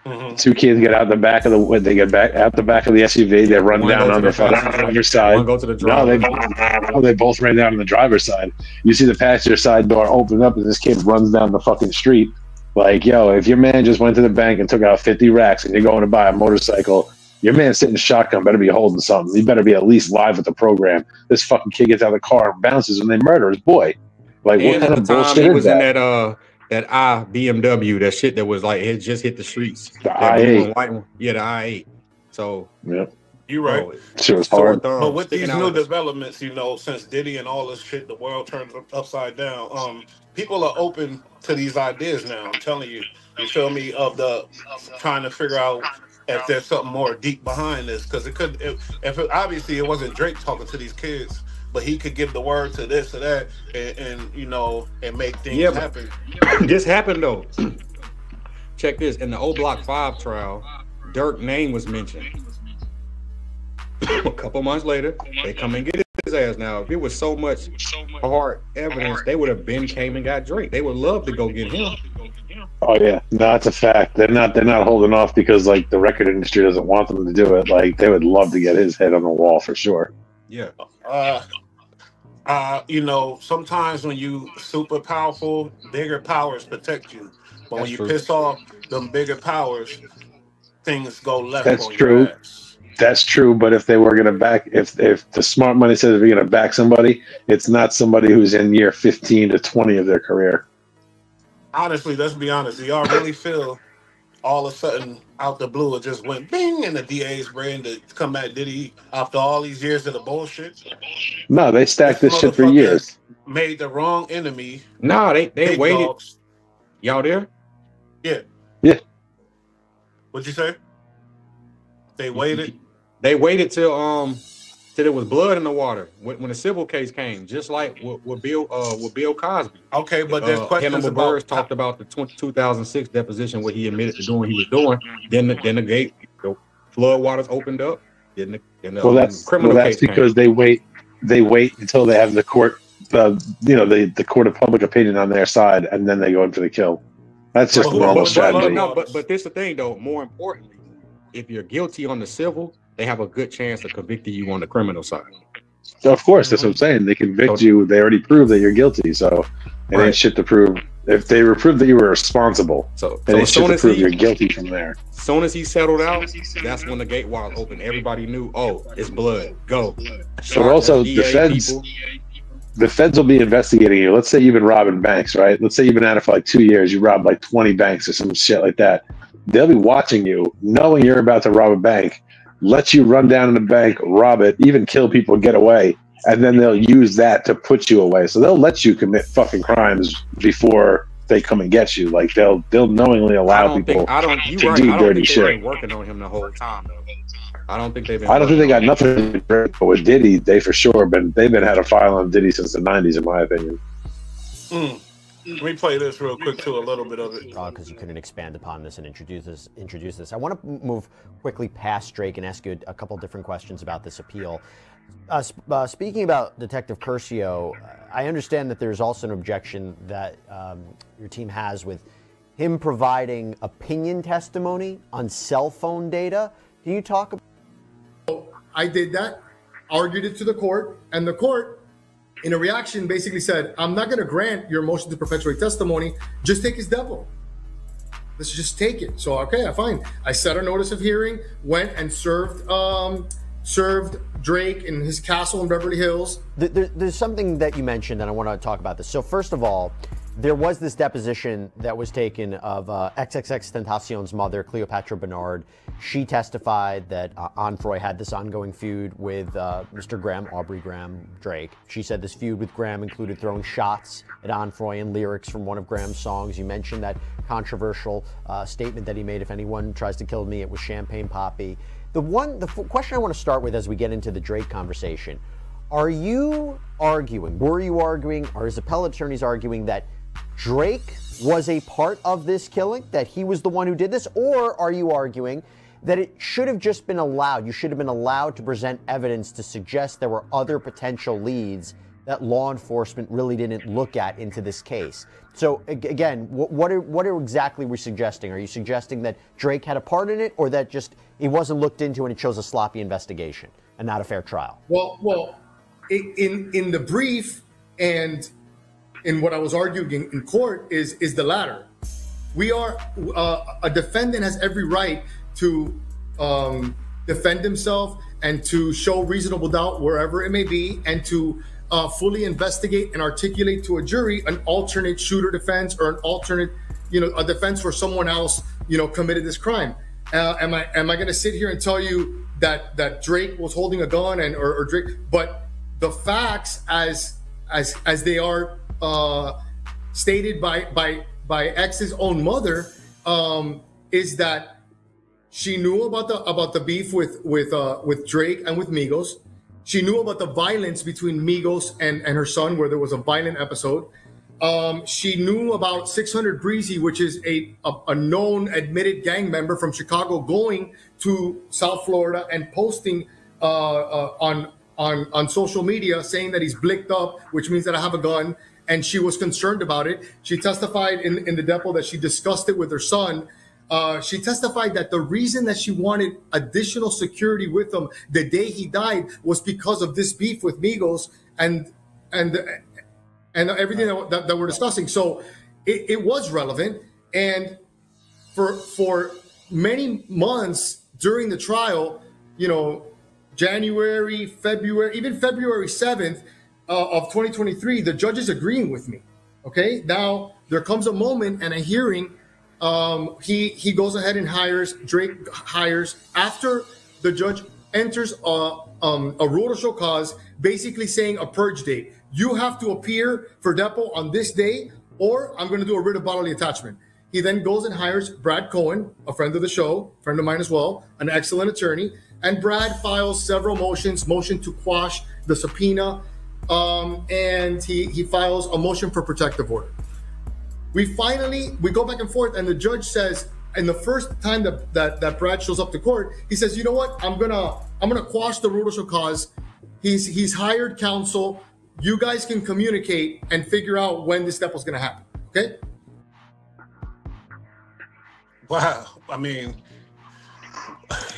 Mm-hmm. 2 kids get out the back of they get back out the back of the SUV. They run down on the driver's side. One go to the driver. No, they both ran down on the driver's side. You see the passenger side door open up, and this kid runs down the fucking street. Like, yo, if your man just went to the bank and took out 50 racks, and you're going to buy a motorcycle, your man sitting shotgun better be holding something. He better be at least live with the program. This fucking kid gets out of the car and bounces, and they murder his boy. Like, what kind of bullshit is that? That BMW, that shit that was like it just hit the streets. The I-8. The I-8. So yeah, you're right. Sure, it's hard. But with these new developments, since Diddy and all this shit, the world turned upside down. People are open to these ideas now. I'm telling you. You feel me? Of the trying to figure out if there's something more deep behind this, because obviously it wasn't Drake talking to these kids. But he could give the word to this or that, and make things happen. This happened though. Check this: in the O Block 5 trial, Dirk's name was mentioned. A couple months later, they come and get his ass. Now, if it was so much hard evidence, they would have came and got Drake. They would love to go get him. Oh yeah, no, that's a fact. They're not holding off because like the record industry doesn't want them to do it. Like they would love to get his head on the wall for sure. Yeah. Sometimes when you super powerful, bigger powers protect you. But when you piss off them bigger powers, things go left. That's true. That's true. But if they were going to back, if the smart money says they're going to back somebody, it's not somebody who's in year 15 to 20 of their career. Honestly, let's be honest. Do y'all really feel all of a sudden out the blue it just went bing in the DA's brain to come at Diddy after all these years of the bullshit? No, they stacked this shit for years. Made the wrong enemy. No, they waited. Dogs. Y'all there? Yeah. Yeah. What'd you say? They waited. They waited till it was blood in the water when the civil case came, just like with Bill Cosby. Okay, but there's questions Hannibal about. Buress talked about the 2006 deposition where he admitted to doing what he was doing. Then the flood waters opened up. Then the criminal case because came. they wait until they have the court, the court of public opinion on their side, and then they go in for the kill. That's just normal strategy. But this is the thing though. More importantly, if you're guilty on the civil, they have a good chance of convicting you on the criminal side. So of course, that's what I'm saying. They convict you. They already proved that you're guilty. So it ain't shit to prove. If they proved that you were responsible, it ain't shit to prove you're guilty from there. As soon as he settled out, that's when the gate was open. Everybody knew, it's blood. Go. But also, the feds will be investigating you. Let's say you've been robbing banks, right? Let's say you've been at it for like 2 years. You robbed like 20 banks or some shit like that. They'll be watching you, knowing you're about to rob a bank, let you run down in the bank, rob it, even kill people, get away, and then they'll use that to put you away. So they'll let you commit fucking crimes before they come and get you. Like they'll knowingly allow people to do dirty shit. They've been working on him the whole time, though. I don't think they've been. I don't think they got nothing to do with Diddy. They for sure, but they've been had a file on Diddy since the '90s, in my opinion. Let me play this real quick too, a little bit of it. Because you couldn't expand upon this and introduce this. I want to move quickly past Drake and ask you a couple different questions about this appeal. Speaking about Detective Curcio, I understand that there's also an objection that your team has with him providing opinion testimony on cell phone data. Can you talk about? I did that, argued it to the court, and the court, in a reaction, basically said, I'm not going to grant your motion to perpetuate testimony. Just take his depo. Let's just take it. So, okay, fine. I set a notice of hearing, went and served Drake in his castle in Beverly Hills. There's something that you mentioned, and I want to talk about this. So, first of all, there was this deposition that was taken of XXXTentacion's mother, Cleopatra Bernard. She testified that Onfroy had this ongoing feud with Mr. Graham, Aubrey Graham, Drake. She said this feud with Graham included throwing shots at Onfroy and lyrics from one of Graham's songs. You mentioned that controversial statement that he made, if anyone tries to kill me, it was Champagne Poppy. The question I want to start with as we get into the Drake conversation, were you arguing, or his appellate attorneys arguing that Drake was a part of this killing, that he was the one who did this, or are you arguing that it should have just been allowed, you should have been allowed to present evidence to suggest there were other potential leads that law enforcement really didn't look at into this case? So again, what are exactly we suggesting? Are you suggesting that Drake had a part in it, or that just it wasn't looked into and it shows a sloppy investigation and not a fair trial? Well, in the brief and in what I was arguing in court is the latter. We are a defendant has every right to defend himself and to show reasonable doubt wherever it may be, and to fully investigate and articulate to a jury an alternate shooter defense, or an alternate, a defense where someone else, committed this crime. Am I going to sit here and tell you that Drake was holding a gun or Drake? But the facts as they are stated by X's own mother, is that she knew about the beef with Drake and with Migos. She knew about the violence between Migos and her son, where there was a violent episode. She knew about 600 Breezy, which is a known admitted gang member from Chicago, going to South Florida and posting on social media saying that he's blicked up, which means that I have a gun. And she was concerned about it. She testified in the depo that she discussed it with her son. She testified that the reason that she wanted additional security with him the day he died was because of this beef with Migos and everything that we're discussing. So it was relevant. And for many months during the trial, January, February, even February 7th of 2023, the judge is agreeing with me. Okay, now there comes a moment and a hearing. He goes ahead and Drake hires, after the judge enters a rule to show cause, basically saying a purge date. You have to appear for depo on this day, or I'm going to do a writ of bodily attachment. He then goes and hires Brad Cohen, a friend of the show, friend of mine as well, an excellent attorney. And Brad files several motions, motion to quash the subpoena, and he files a motion for protective order. We go back and forth, and the judge says, and the first time that Brad shows up to court, he says, you know what, I'm gonna quash the rule to show cause. He's hired counsel. You guys can communicate and figure out when this step was gonna happen. Okay? Wow. I mean,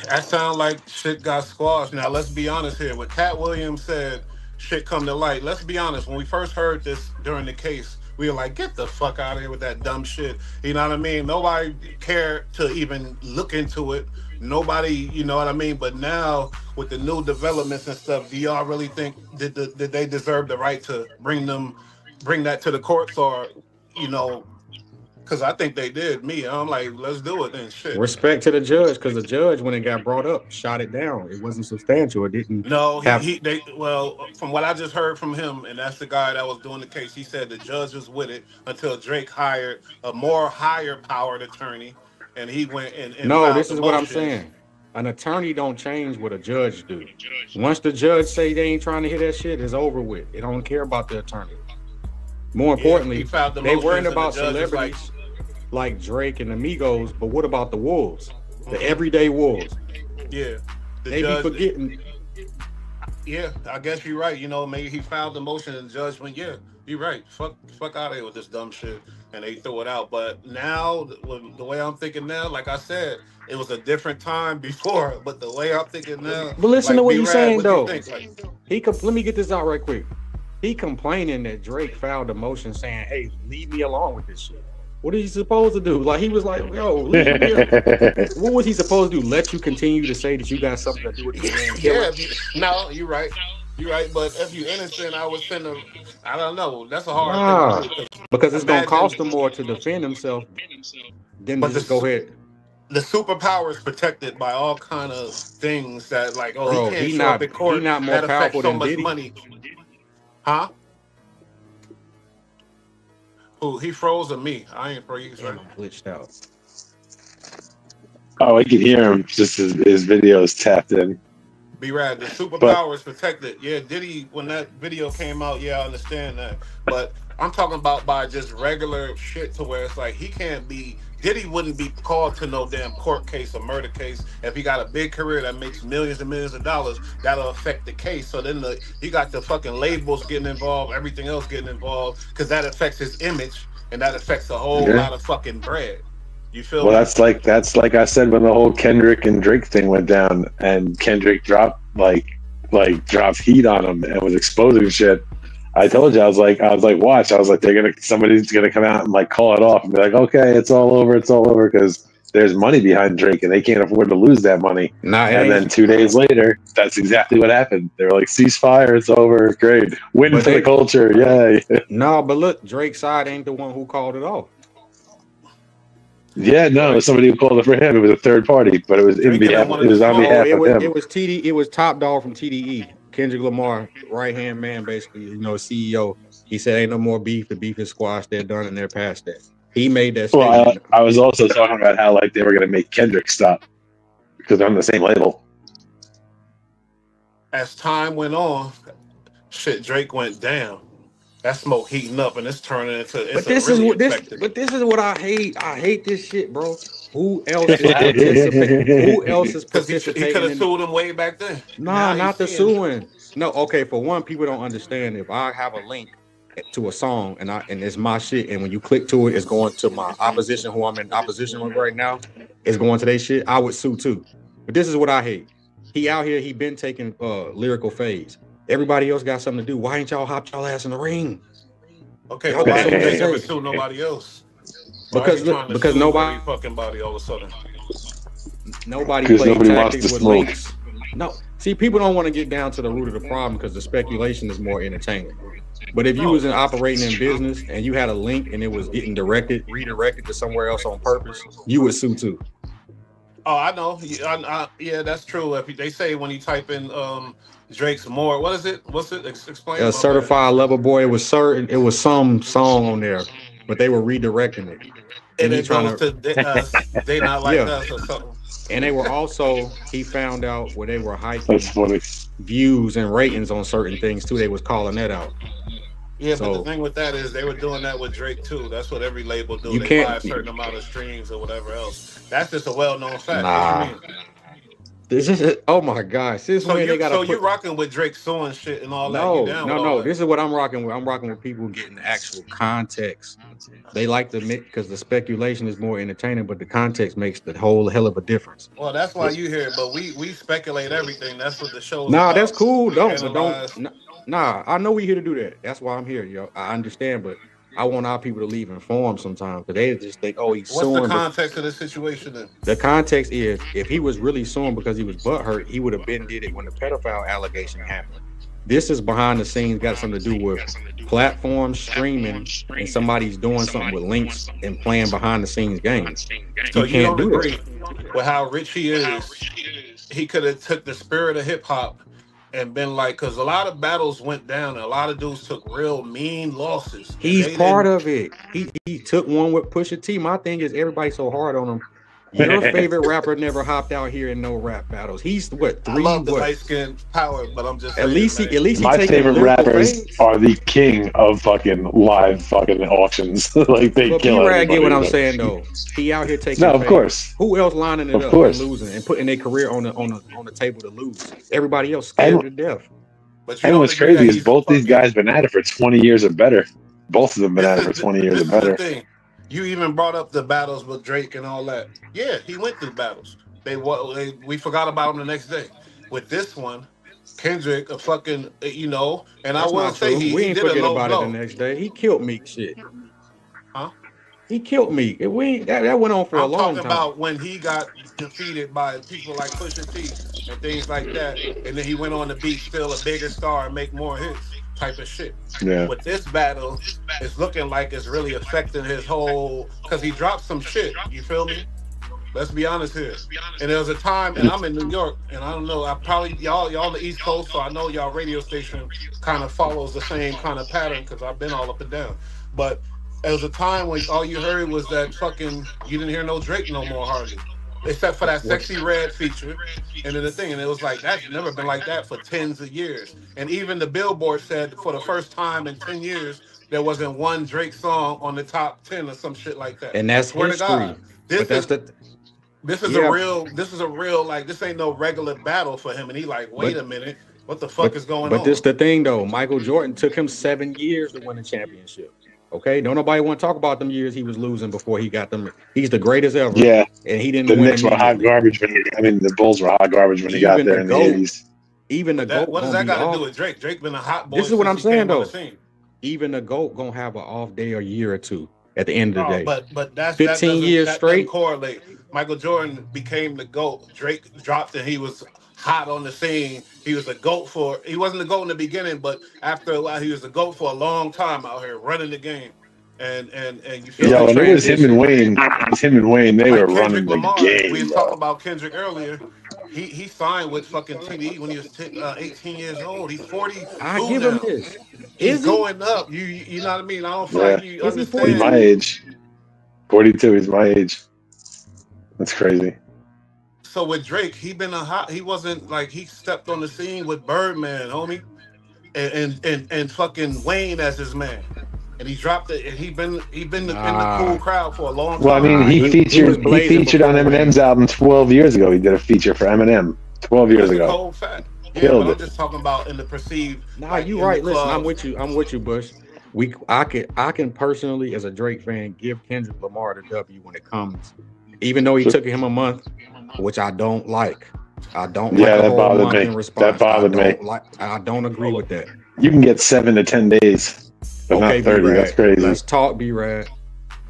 that sounds like shit got squashed. Now, let's be honest here. What Cat Williams said, shit come to light. Let's be honest. When we first heard this during the case, we were like, get the fuck out of here with that dumb shit. You know what I mean? Nobody cared to even look into it. Nobody, you know what I mean? But now, with the new developments and stuff, do y'all really think that they deserve the right to bring that to the courts, or, Because I think they did. I'm like, let's do it then. Shit. Respect to the judge, because the judge, when it got brought up, shot it down. It wasn't substantial. It didn't. No, have. well, from what I just heard from him, and that's the guy that was doing the case. He said the judge was with it until Drake hired a more higher powered attorney, and he went and No, filed this the is what I'm motions. saying. An attorney don't change what a judge do. Once the judge say they ain't trying to hear that shit, it's over with. They don't care about the attorney. More importantly, he filed the they motions worrying and about the judge is celebrities like Drake and Amigos, but what about the wolves? The Mhm. everyday wolves? Yeah, the They judge, be forgetting. Yeah, I guess you're right. You know, maybe he filed the motion and the judge went, yeah, you're right. Fuck out of here with this dumb shit, and they threw it out. But now, the way I'm thinking now, like I said, it was a different time before. But the way I'm thinking now, But listen like, to what B-Rad, he's saying what do you though. think? Like, Let me get this out right quick. He complaining that Drake filed a motion saying, "Hey, leave me alone with this shit." What is he supposed to do? Like he was like, "Yo, leave me alone." What was he supposed to do? Let you continue to say that you got something to do with the man? yeah, no, you're right. You're right. But if you're innocent, I don't know. That's a hard thing to do. Because it's gonna Imagine- cost him more to defend himself than to But just go ahead. The superpower is protected by all kind of things that, like, Bro, he can't he show up in court. he not more that affects powerful so than much Diddy. money. Huh? Who? He froze or me? I ain't froze. Damn, I'm glitched out. Oh, I can hear him. Just his videos tapped in. B-Rad, the superpower is protected. Yeah, Diddy, when that video came out, yeah, I understand that. But I'm talking about by just regular shit to where it's like Diddy wouldn't be called to no damn court case or murder case if he got a big career that makes millions and millions of dollars. That'll affect the case. So then he got the fucking labels getting involved, everything else getting involved, because that affects his image and that affects a whole lot of fucking bread. You feel Well, me? that's like I said when the whole Kendrick and Drake thing went down, and Kendrick dropped dropped heat on him and was exposing shit. I told you, I was like, watch. I was like, somebody's gonna come out and like call it off and be like, okay, it's all over, because there's money behind Drake and they can't afford to lose that money. And then 2 days later, that's exactly what happened. They were like, ceasefire, it's over, great, win for the culture, yay. No, but look, Drake's side ain't the one who called it off. Yeah, no, it was somebody who called it for him. It was a third party, but it was on behalf of him. It was Top Dog from TDE, Kendrick Lamar, right hand man, basically, CEO. He said, "Ain't no more beef. The beef is squashed. They're done and they're past that." He made that statement. Well, I was also talking about how like they were going to make Kendrick stop because they're on the same label. As time went on, shit, Drake went down. That smoke heating up and it's turning into. But this is what I hate. I hate this shit, bro. Who else is participating? Who else is participating? He could have sued him way back then. Nah, not the suing. No, okay. For one, people don't understand. If I have a link to a song and it's my shit, and when you click to it, it's going to my opposition, who I'm in opposition with right now. It's going to their shit. I would sue too. But this is what I hate. He out here. He been taking lyrical phase. Everybody else got something to do. Why ain't y'all hop y'all ass in the ring? Okay, but why don't they ever sue nobody else? Because nobody fucking body all of a sudden. Nobody played tactics with links. No, see, people don't want to get down to the root of the problem because the speculation is more entertaining. But if you was operating in business and you had a link and it was getting redirected to somewhere else on purpose, you would sue too. Oh, I know. Yeah, that's true. If they say when you type in Drake's more, what is it? What's it? Explain. A certified lover boy. It was some song on there, but they were redirecting it. And it goes to they not like us or something. And they were also, he found out where they were hiking views and ratings on certain things too. They was calling that out. Yeah, but the thing with that is they were doing that with Drake too. That's what every label do. They buy a certain amount of streams or whatever else. That's just a well-known fact. Nah. This is oh my gosh. This is when they got. So you're rocking with Drake suing shit and all that. No. This is what I'm rocking with. I'm rocking with people getting the actual context. They like to make because the speculation is more entertaining, but the context makes the whole hell of a difference. Well, that's why you hear it, but we speculate everything. That's what the show's Nah, about. that's cool. Nah, I know we're here to do that. That's why I'm here, yo. I understand, but I want our people to leave informed sometimes because they just think, oh, he's suing. What's the context of the situation then? The context is if he was really suing because he was butthurt, he would have been did it when the pedophile allegation happened. This is behind the scenes, got something to do with platforms, streaming, and somebody's doing something with links and playing behind the scenes games. So You can't don't do agree that. with how rich he is. He could have took the spirit of hip hop and been like, because a lot of battles went down, and a lot of dudes took real mean losses. and He's they part didn't- of it. He took one with Pusha T. My thing is everybody's so hard on him. Your favorite rapper never hopped out here in no rap battles. He's what I three? love the What? light skin power, but I'm just At least saying, he My taking favorite lyrical rappers veins. are the king of fucking live fucking auctions. Like they But kill B-Rad get what I'm everybody. saying though. He out here taking. No, of fame. course. Who else lining it Of up course. and losing and putting their career on the table to lose? Everybody else scared to death. But you And don't what's agree that crazy is he's both these fucking- guys been at it for 20 years or better. Both of them been at it for 20 years or This is better. the thing. You even brought up the battles with Drake and all that. Yeah, he went through battles. We forgot about him the next day. With this one, Kendrick, a fucking, and That's I will not say true. he We ain't did a forget low about blow. it the next day. He killed Meek shit. Huh? He killed Meek. That went on for a I'm long talking time. about when he got defeated by people like Pusha T and things like that, and then he went on to be still a bigger star and make more hits type of shit. Yeah. With this battle, it's looking like it's really affecting his whole, because he dropped some shit. You feel me? Let's be honest here. And there was a time, and I'm in New York, and I don't know, I probably, y'all on the East Coast, so I know y'all radio station kind of follows the same kind of pattern because I've been all up and down. But there was a time when all you heard was that fucking, you didn't hear no Drake no more hardly. Except for that Sexy Red feature. And then the thing, and it was like, that's never been like that for tens of years. And even the Billboard said for the first time in 10 years, there wasn't one Drake song on the top 10 or some shit like that. And that's I swear history. to God. But that's This is Yeah. a real, like, this ain't no regular battle for him. And he like, wait a minute, what the fuck is going on? But this the thing though. Michael Jordan took him 7 years to win a championship. Okay, don't nobody want to talk about them years he was losing before he got them. He's the greatest ever. Yeah. And he didn't The win Knicks were hot immediately. garbage the Bulls were hot garbage when he got Even there the in the GOAT. 80s. Even the GOAT What does gonna that be got to off. do with Drake? Drake been a hot boy. This is what since I'm he saying came on though. the scene. Even the GOAT gonna have an off day or year or two at the end of the No, day. but that's 15 years that straight? doesn't correlate. Michael Jordan became the GOAT. Drake dropped and he was hot on the scene. He was a GOAT he wasn't the GOAT in the beginning, but after a while he was the GOAT for a long time out here running the game. And you feel Yo, me? and it was him and Wayne. It was him and Wayne. They Like were Kendrick running the Lamar, game. we was bro. talking about Kendrick earlier. He signed with fucking TDE when he was 18 years old. He's 42 I give him now. this. He's Is he? going up. You know what I mean? I don't feel Yeah. like you Is he He's understand. my age. 42. He's my age. That's crazy. So with Drake, he wasn't like, he stepped on the scene with Birdman, homie, and fucking Wayne as his man, and he dropped it. And he been in the cool crowd for a long time. Well, I mean, He he was featured blazing on before Eminem's album 12 years ago. He did a feature for Eminem 12 years That's a ago. cold fact. Yeah, Killed but it. I'm just talking about in the perceived. Nah, like, you in right. the Listen, I'm clubs. with you, Bush. I can personally, as a Drake fan, give Kendrick Lamar the W when it comes. Even though he Sure. took him a month, which I don't like. I don't Yeah, like a that whole bothered month me. in response. That bothered me. I don't agree with that. You can get 7 to 10 days, but Okay, not 30. B-Rad. That's crazy. Let's talk, B-Rad.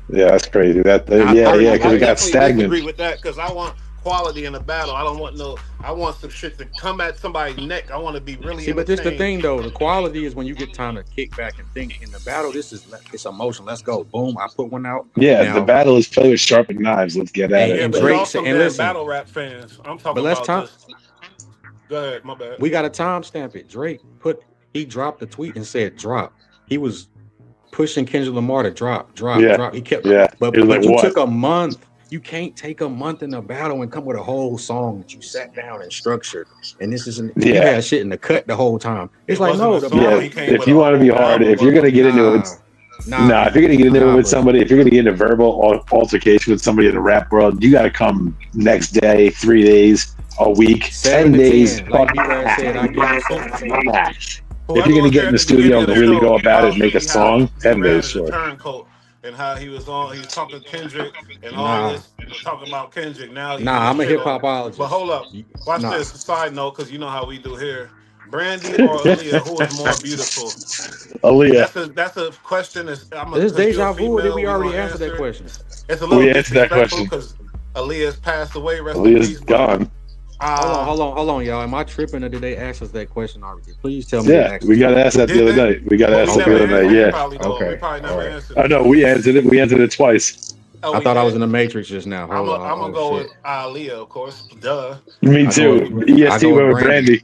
Yeah, that's crazy. I Because it got definitely stagnant. disagree with that because I want quality in the battle. I want some shit to come at somebody's neck. I want to be really. See, but this the entertained. thing though. The quality is when you get time to kick back and think. In the battle, it's emotion. Let's go. Boom. I put one out. Yeah, Now, the battle is play with sharpened knives. Let's get at Hey, it. and But Drake y'all said- some and damn listen. battle rap fans. I'm talking But let's about this. Go ahead, my bad. We got to timestamp it. Drake he dropped the tweet and said drop. He was pushing Kendrick Lamar to drop. Yeah. He kept, Yeah, but it was like, you what? took a month. You can't take a month in a battle and come with a whole song that you sat down and structured. And this isn't. You Yeah. had shit in the cut the whole time. It's It like wasn't no. a The song. battle. He came If with you a want to be whole hard, album if you're with gonna get into it, Nah, if you're gonna get into it with bro. somebody, if you're gonna get into verbal altercation with somebody in the rap world, you got to come next day, 3 days, a week, 7 10 to days. 10. Like B-Rad said, I give you 7 to 10. If you're gonna get in the studio and really go about it and make a song, 10 days, sure. Turncoat and how he was talking Kendrick and all Nah. this, talking about Kendrick. Now, Nah, I'm a shit hip on- hopologist. But hold up, watch Nah. this. Side note, because you know how we do here. Brandy or Aaliyah, who is more beautiful? Aaliyah. That's a question. This is deja vu. Did we already answer that question? It's a little We answered that disrespectful question. because Aaliyah's passed away. Rest in Aaliyah's peace, but gone. Hold on, y'all. Am I tripping or did they ask us that question already? Please tell me they Yeah, asked we us got that. asked that the other night. We got But asked we that never the other answered night. it. We Yeah. probably don't. We Okay. probably All never right. answered Oh it. no, we answered it. We answered it twice. Oh, I we thought I was did. in the Matrix just now. I'm Hold on. gonna Oh go shit. with Aaliyah, of course. Duh. Me I go too. with I EST go with went with Brandy.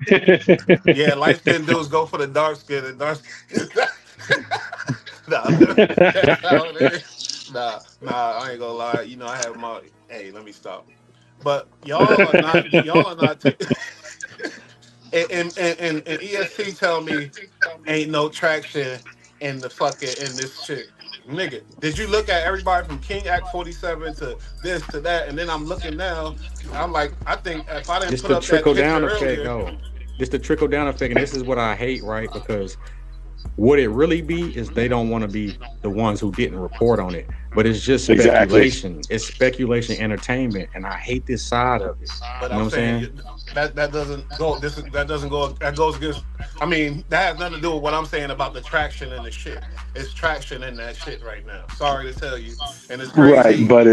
Brandy. Yeah, light skinned dudes go for the dark skin and dark skin. Nah, that's how it is. Nah, I ain't gonna lie. You know, I have my. Hey, let me stop. But y'all are not. Y'all are not. And EST tell me ain't no traction in the fucking in this shit. Nigga, did you look at everybody from King Act 47 to this to that? And then I'm looking now. I'm like, I think if I didn't This put the up that trickle picture down effect, earlier, though. This the trickle down effect, and this is what I hate, right? Because what it really be is they don't want to be the ones who didn't report on it, but it's just Exactly. speculation. It's speculation, entertainment, and I hate this side of it. but You know I'm what I'm saying? saying that doesn't go. That doesn't go. That goes against. I mean, that has nothing to do with what I'm saying about the traction and the shit. It's traction in that shit right now. Sorry to tell you, and it's Right, crazy. but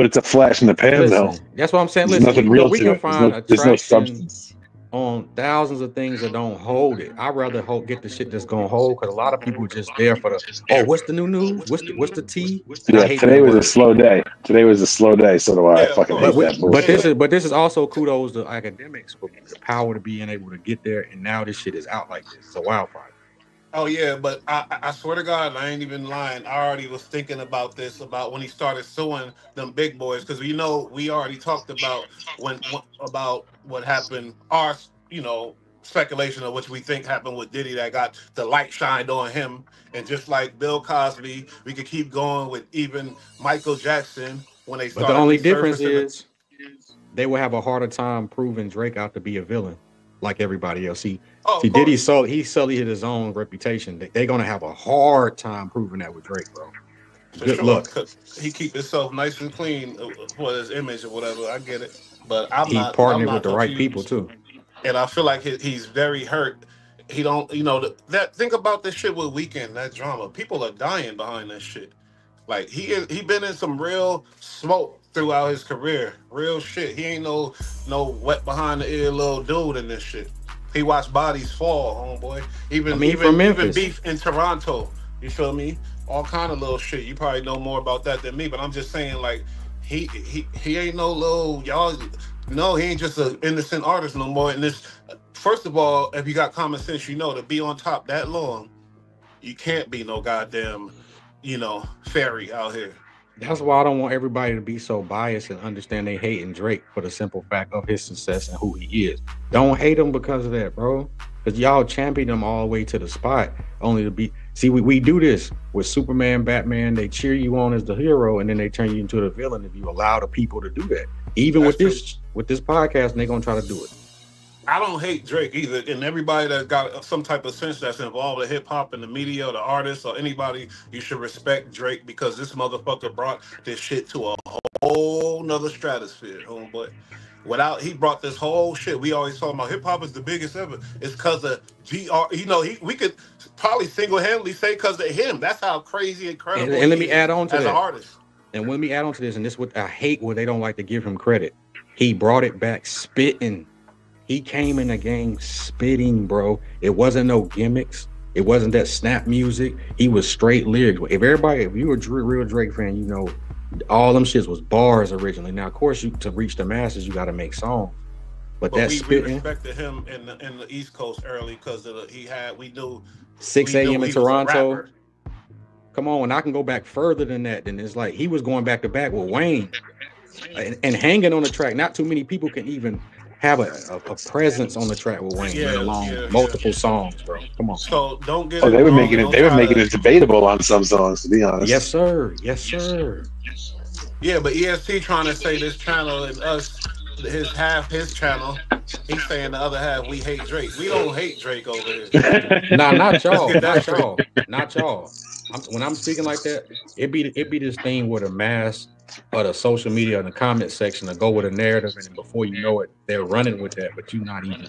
it's a flash in the pan though. Listen, that's what I'm saying. There's Listen, nothing look, real we to can it. find There's no attraction substance. on thousands of things that don't hold it. I'd rather get the shit that's gonna hold because a lot of people are just there for the what's the new news? What's the tea? And I Yeah, hate today that was a word. slow day. Today was a slow day, so do I. I Yeah, of fucking hate But course. that bullshit. this is also kudos to academics for the power to being able to get there, and now this shit is out like this. It's a wildfire. Oh yeah, but I swear to God, I ain't even lying. I already was thinking about this about when he started suing them big boys because you know we already talked about about what happened. Our speculation of which we think happened with Diddy that got the light shined on him, and just like Bill Cosby, we could keep going with even Michael Jackson when they But the started only difference resurfacing. is they will have a harder time proving Drake out to be a villain, like everybody else. Oh, of See, Diddy course. sullied his own reputation. They're gonna have a hard time proving that with Drake, bro. For Good sure, luck. 'cause he keep himself nice and clean for his image or whatever. I get it, but I'm He not. I'm partnered with not the right people confused, too. and I feel like he's very hurt. He don't, that. Think about this shit with Weekend, that drama. People are dying behind that shit. Like he been in some real smoke throughout his career. Real shit. He ain't no wet behind the ear little dude in this shit. He watched bodies fall, homeboy. I Even mean, he from even even Memphis. beef in Toronto. You feel me? All kind of little shit. You probably know more about that than me, but I'm just saying like he ain't no little y'all. No, he ain't just an innocent artist no more. And this, first of all, if you got common sense, you know to be on top that long, you can't be no goddamn, fairy out here. That's why I don't want everybody to be so biased and understand they hating Drake for the simple fact of his success and who he is. Don't hate him because of that, bro. Because y'all champion him all the way to the spot, only to be. See, we do this with Superman, Batman. They cheer you on as the hero, and then they turn you into the villain if you allow the people to do that. Even That's with true. this podcast, and they're gonna try to do it. I don't hate Drake either, and everybody that got some type of sense that's involved with hip hop and the media or the artists or anybody, you should respect Drake because this motherfucker brought this shit to a whole nother stratosphere, homeboy. Without he brought this whole shit. We always talk about hip hop is the biggest ever. It's because of GR. We could probably single handedly say because of him. That's how crazy And, incredible and let he me is add on to as an that. artist. And let me add on to this, and this is what I hate where they don't like to give him credit. He brought it back spitting. He came in the game spitting, bro. It wasn't no gimmicks. It wasn't that snap music. He was straight lyrics. If you were a real Drake fan, you know all them shits was bars originally. Now, of course, to reach the masses, you got to make songs. But But that we spitting, respected him in the East Coast early because we 6 knew a.m. in he was a Toronto. rapper. Come on, and I can go back further than that. Then it's like he was going back to back with Wayne and hanging on the track. Not too many people can even have a presence on the track with Wayne, let Yeah, alone yeah, yeah. multiple songs, bro. Come on. So don't get Oh, it they were wrong making and it. don't They were try making to. it debatable on some songs, to be honest. Yes, sir. Yes, sir. Yeah, but EST trying to say this channel and us, his channel. He's saying the other half we hate Drake. We don't hate Drake over here. Nah, not Let's y'all. get that Not straight. y'all. Not y'all. When I'm speaking like that, it be this thing where the mass or the social media in the comment section to go with a narrative, and then before you know it, they're running with that, but you're not even.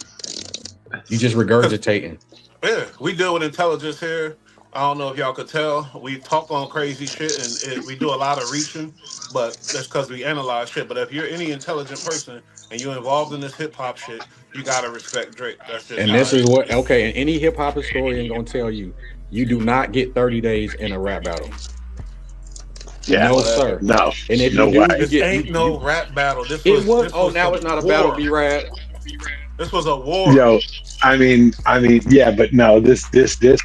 You just Cause regurgitating. yeah, we deal with intelligence here. I don't know if y'all could tell. We talk on crazy shit and we do a lot of reaching, but that's because we analyze shit. But if you're any intelligent person and you're involved in this hip hop shit, you gotta respect Drake. That's just And how this it is what and any hip hop historian gonna tell you: you do not get 30 days in a rap battle. Yeah, no, sir. No, and if no you do, way. This ain't no rap battle. This It was. This Oh, was now it's not a battle. Be rap. This was a war. Yo, I mean, yeah, but no, this didn't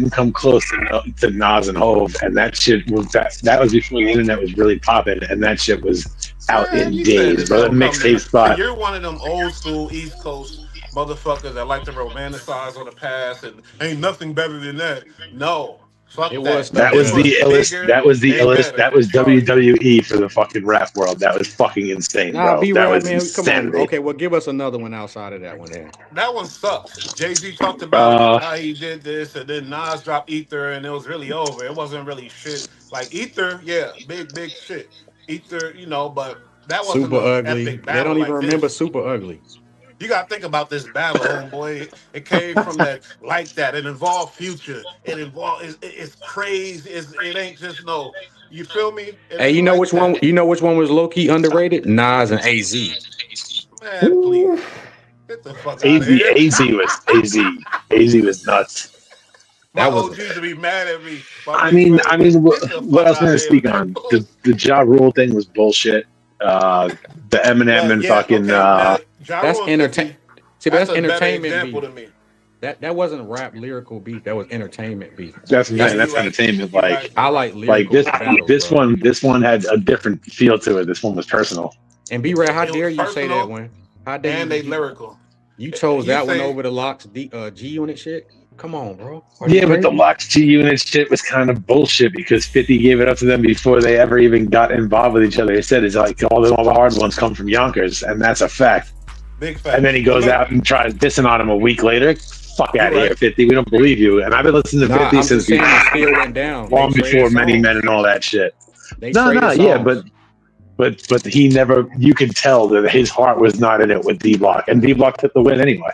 come close to Nas and Hov, and that shit was that was before the internet was really popping, and that shit was out in days, bro. The mixtape spot. You're one of them old school East Coast motherfuckers that like to romanticize on the past and ain't nothing better than that. No. Fuck It that. was That was the illest. That was the illest. That was WWE for the fucking rap world. That was fucking insane, Nah, bro. be That rap, was man. insanity. Come on. Okay, well, give us another one outside of that one, then. That one sucks. Jay-Z talked about how he did this, and then Nas dropped Ether, and it was really over. It wasn't really shit. Like Ether, yeah, big shit. Ether, you know, but that wasn't Super ugly. epic They battle don't even like remember this. Super Ugly. You gotta think about this battle, homeboy. It came from that like that. It involved Future. It involved. It's crazy. It ain't just no. You feel me? Hey, you know which one? You know which one was low key underrated? Nas and AZ. Man, please. Get the fuck out AZ, of here. AZ was nuts. My OGs to be mad at me. I mean, what else can I speak on? The Ja Rule thing was bullshit. The Eminem and fucking. That's entertainment. See, that's entertainment beef. To me. That wasn't rap lyrical beef. That was entertainment beef. That's entertainment. Like I like lyrical battles, this one had a different feel to it. This one was personal. And B-Rad, how dare you say that one? How dare you? And they lyrical. You chose that one over the Locks G Unit shit. Come on, bro. Yeah, but the Locks G Unit shit was kind of bullshit because 50 gave it up to them before they ever even got involved with each other. He said it's like all the hard ones come from Yonkers, and that's a fact. Big fact. And then he goes out and tries dissing on him a week later. Fuck out of here, 50. We don't believe you. And I've been listening to 50 since he still went down. Long before Many Men and all that shit. But he never. You could tell that his heart was not in it with D Block, and D Block took the win anyway.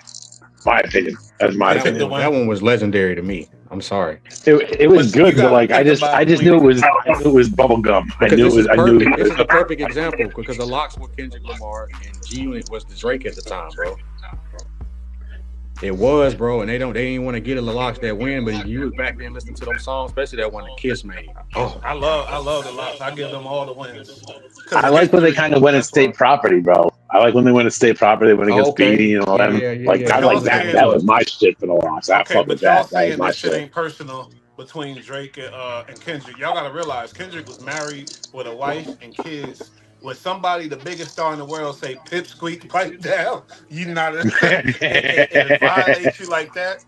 My opinion. That's my opinion. That one was legendary to me. I'm sorry. It was good, but like I just knew it was bubble gum. I knew it was. This is a perfect example because the Locks were Kendrick Lamar and G Unit was the Drake at the time, bro. It was, bro, and they didn't want to get the Locks that win, but if you was back then listening to them songs, especially that one that Kiss made. Oh, I love the Locks. I give them all the wins. I like when they kind of went in state property, bro. I like when they went to state property when it gets beating and all that. I like that. That was my shit for the Locks. I fuck with that. That was my shit. Ain't personal between Drake and Kendrick. Y'all gotta realize Kendrick was married with a wife and kids. When somebody, the biggest star in the world, say "pip squeak, pipe down," you not and it violates you like that,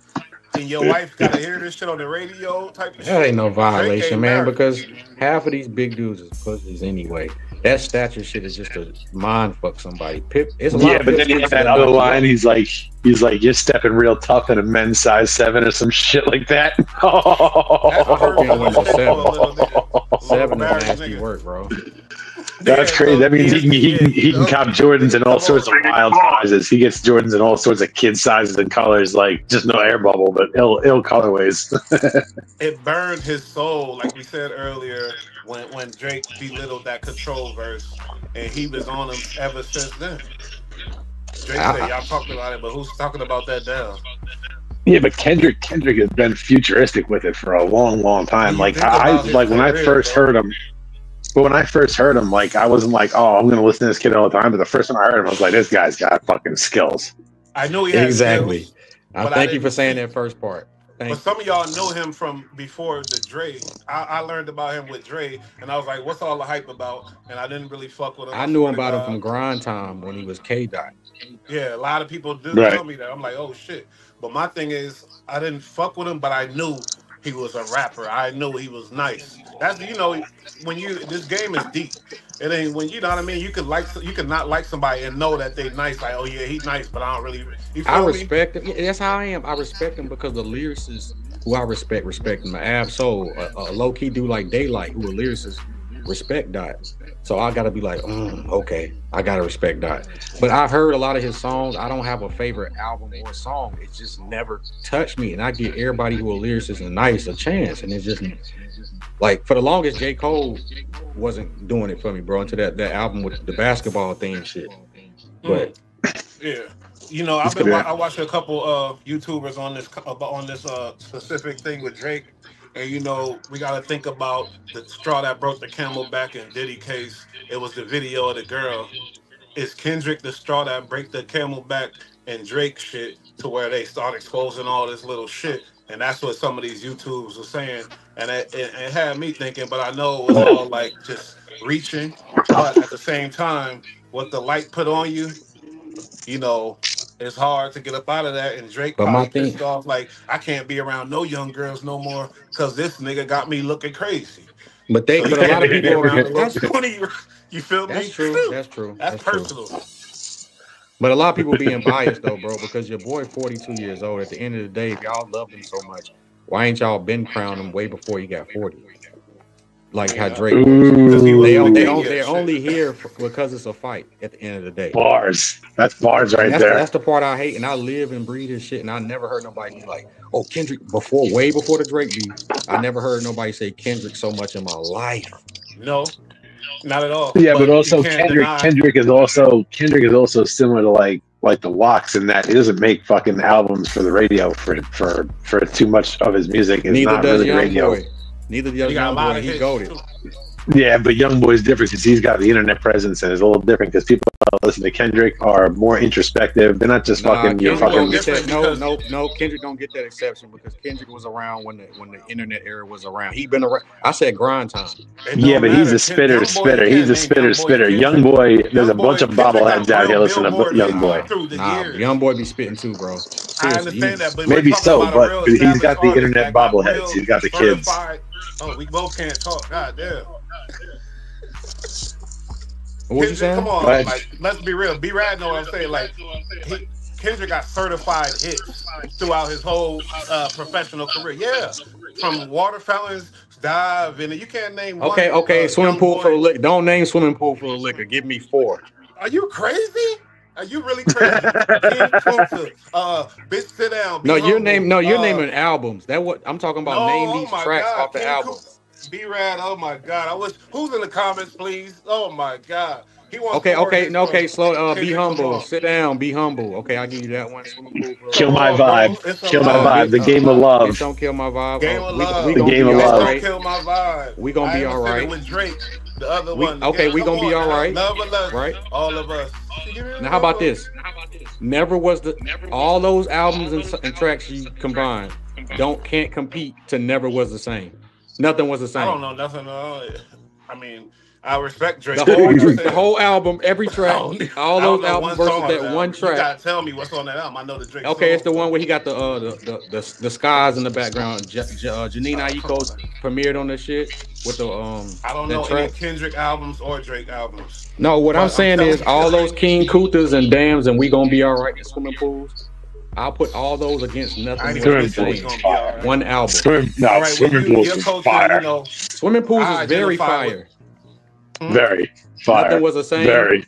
and your wife gotta hear this shit on the radio type of shit. That ain't no violation, man, because half of these big dudes is pussies anyway. That stature shit is just a mind fuck somebody. Pip, it's a lot. But then he has that other line. He's like, you're stepping real tough in a men's size 7 or some shit like that. Seven is nasty work, bro. That's crazy. That means he can cop Jordans in all sorts of wild sizes. He gets Jordans in all sorts of kid sizes and colors, like just no air bubble, but ill colorways. It burned his soul, like we said earlier, when Drake belittled that Control verse, and he was on him ever since then. Drake said, "Y'all talked about it, but who's talking about that now?" Yeah, but Kendrick has been futuristic with it for a long time. Like when I first heard him. But when I first heard him, like I wasn't like, oh, I'm gonna listen to this kid all the time. But the first time I heard him, I was like, this guy's got fucking skills. I know he has exactly. skills, thank you for saying that first part. But some of y'all knew him from before the Dre. I learned about him with Dre, and I was like, what's all the hype about? And I didn't really fuck with him. I knew about him from Grind Time when he was K-Dot. Yeah, a lot of people do tell me that. I'm like, oh shit. But my thing is, I didn't fuck with him, but I knew he was a rapper. I knew he was nice. That's when this game is deep. It ain't when you know what I mean. You could not like somebody and know that they nice. Like, oh yeah, he's nice, but I don't really. I respect him. Yeah, that's how I am. I respect him because the lyricists who I respect him. Ab Soul, a low key dude like Daylight, who a lyricist, respect Dot. So I gotta be like, okay, I gotta respect Dot. But I've heard a lot of his songs. I don't have a favorite album or song. It just never touched me. And I give everybody who are lyricists and nice a chance. And it's just like for the longest, J. Cole wasn't doing it for me, bro. Until that album with the basketball theme shit. But yeah. You know, I watched a couple of YouTubers on this specific thing with Drake, and you know, we got to think about the straw that broke the camel back in Diddy case. It was the video of the girl. Is Kendrick the straw that break the camel back and Drake shit to where they start exposing all this little shit, and that's what some of these YouTubers were saying, and it had me thinking, but I know it was all like just reaching, but at the same time, what the light put on you, you know. It's hard to get up out of that, and Drake probably pissed off like, I can't be around no young girls no more because this nigga got me looking crazy. But a lot of people around. You feel me? That's true. That's true. That's personal. True. But a lot of people being biased though, bro, because your boy 42 years old. At the end of the day, if y'all loved him so much, why ain't y'all been crowning him way before he got 40? Like how Drake was. They're only here because it's a fight at the end of the day. Bars. That's bars right there. That's the part I hate. And I live and breathe his shit. And I never heard nobody be like, oh, Kendrick, way before the Drake beat, I never heard nobody say Kendrick so much in my life. No, not at all. Yeah, but also Kendrick is also similar to like the Locks in that he doesn't make fucking albums for the radio for too much of his music. It's Neither not does really radio. Neither does Youngboy. He goated. Yeah, but Youngboy's different because he's got the internet presence and it's a little different because people that listen to Kendrick are more introspective. They're not just fucking. No, Kendrick don't get that exception because Kendrick was around when the internet era was around. He been around. I said grind time. Yeah, but he's a spitter. He's a spitter. Youngboy, there's a bunch of bobbleheads out here listening to Youngboy. Nah, Youngboy be spitting too, bro. Seriously, I understand that, but maybe so, but he's got the internet bobbleheads. He's got the kids. Oh, we both can't talk. God damn. What you saying? Come on, like, let's be real. B-Rad know what I'm saying. Like, Kendrick got certified hits throughout his whole professional career. Yeah, from water fountains, dive, and you can't name one. Okay. Swimming pool for the liquor. Don't name swimming pool for the liquor. Give me 4. Are you crazy? Are you really crazy? Bitch, sit down. You're naming albums. That what I'm talking about. Name these tracks off the album. B-Rad, oh my God. Who's in the comments, please? Oh my God. He wants slow be humble. Sit down, be humble. Okay, I'll give you that one. Kill my vibe. The game of love. Don't kill my vibe. Game of love. The game of love. Don't kill my vibe. We gonna be all right. With Drake, the other one. We gonna be all right. Right? All of us. Now how about this? Never was all those albums and tracks you combined can't compete to Never Was the Same. Nothing was the same. I don't know nothing. I mean, I respect Drake. The whole album, every track, all those albums versus that one track. You gotta tell me what's on that album. I know the Drake. Okay, it's the one where he got the skies in the background. Janine Aiko premiered on this shit with the I don't know any Kendrick albums or Drake albums. No, what I'm saying is all those King Kuthas and Dams and We Gonna Be All Right in Swimming Pools. I'll put all those against nothing. One album. Swimming Pools is fire. Swimming Pools is very fire. Very fire. Nothing was the same. Very.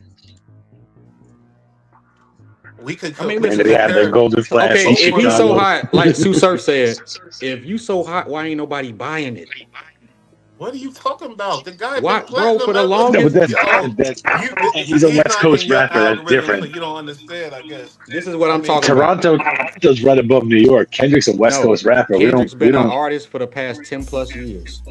We could. They had their golden flash. Okay, if he's so hot, like Sue Surf said, if you so hot, why ain't nobody buying it? What are you talking about? The guy, bro, for the longest. He's a West Coast rapper. That's different. You don't understand, I guess. This is what I'm talking about. Toronto's right above New York. Kendrick's a West Coast rapper. Kendrick's been an artist for the past 10 plus years.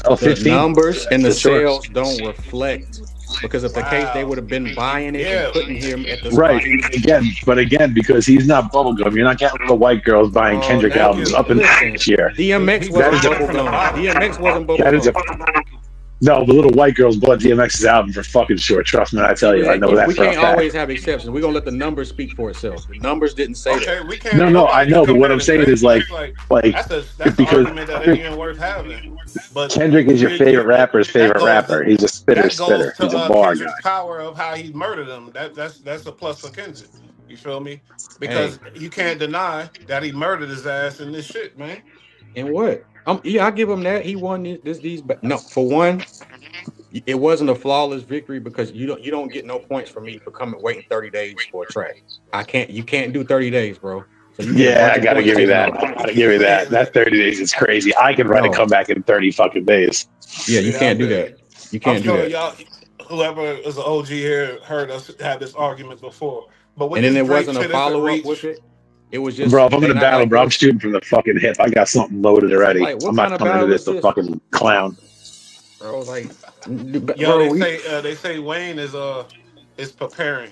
The 15? Numbers and the sales don't reflect. Because if the case, they would have been buying it and putting him at the spot. Again, because he's not bubblegum. You're not getting the white girls buying Kendrick albums up in this year. DMX wasn't bubblegum. DMX wasn't bubblegum. No, the little white girls bought DMX's album for fucking sure. Trust me, I tell you, I know that. We can't always have exceptions. We're gonna let the numbers speak for itself. The numbers didn't say that. We can't. No, I know, but what I'm saying is like that's an argument that ain't even worth having. But Kendrick is your favorite rapper's favorite rapper. He's a spitter. He's a bar guy. Power of how he murdered him. That's a plus for Kendrick. You feel me? Because you can't deny that he murdered his ass in this shit, man. And what? I give him that. He won these. No, for one, it wasn't a flawless victory because you don't get no points from me for waiting 30 days for a track. You can't do 30 days, bro. So you get Yeah, I gotta give you that. I gotta give you that. That 30 days is crazy. I can write a comeback in 30 fucking days. Yeah, you can't do that. You can't do that. Y'all, whoever is an OG here heard us have this argument before. But and then there wasn't a follow up with it. It was just, bro, if I'm in a battle, bro, I'm shooting from the fucking hip. I got something loaded already. Like, I'm not coming into this a fucking clown. Bro, like, they say Wayne is preparing.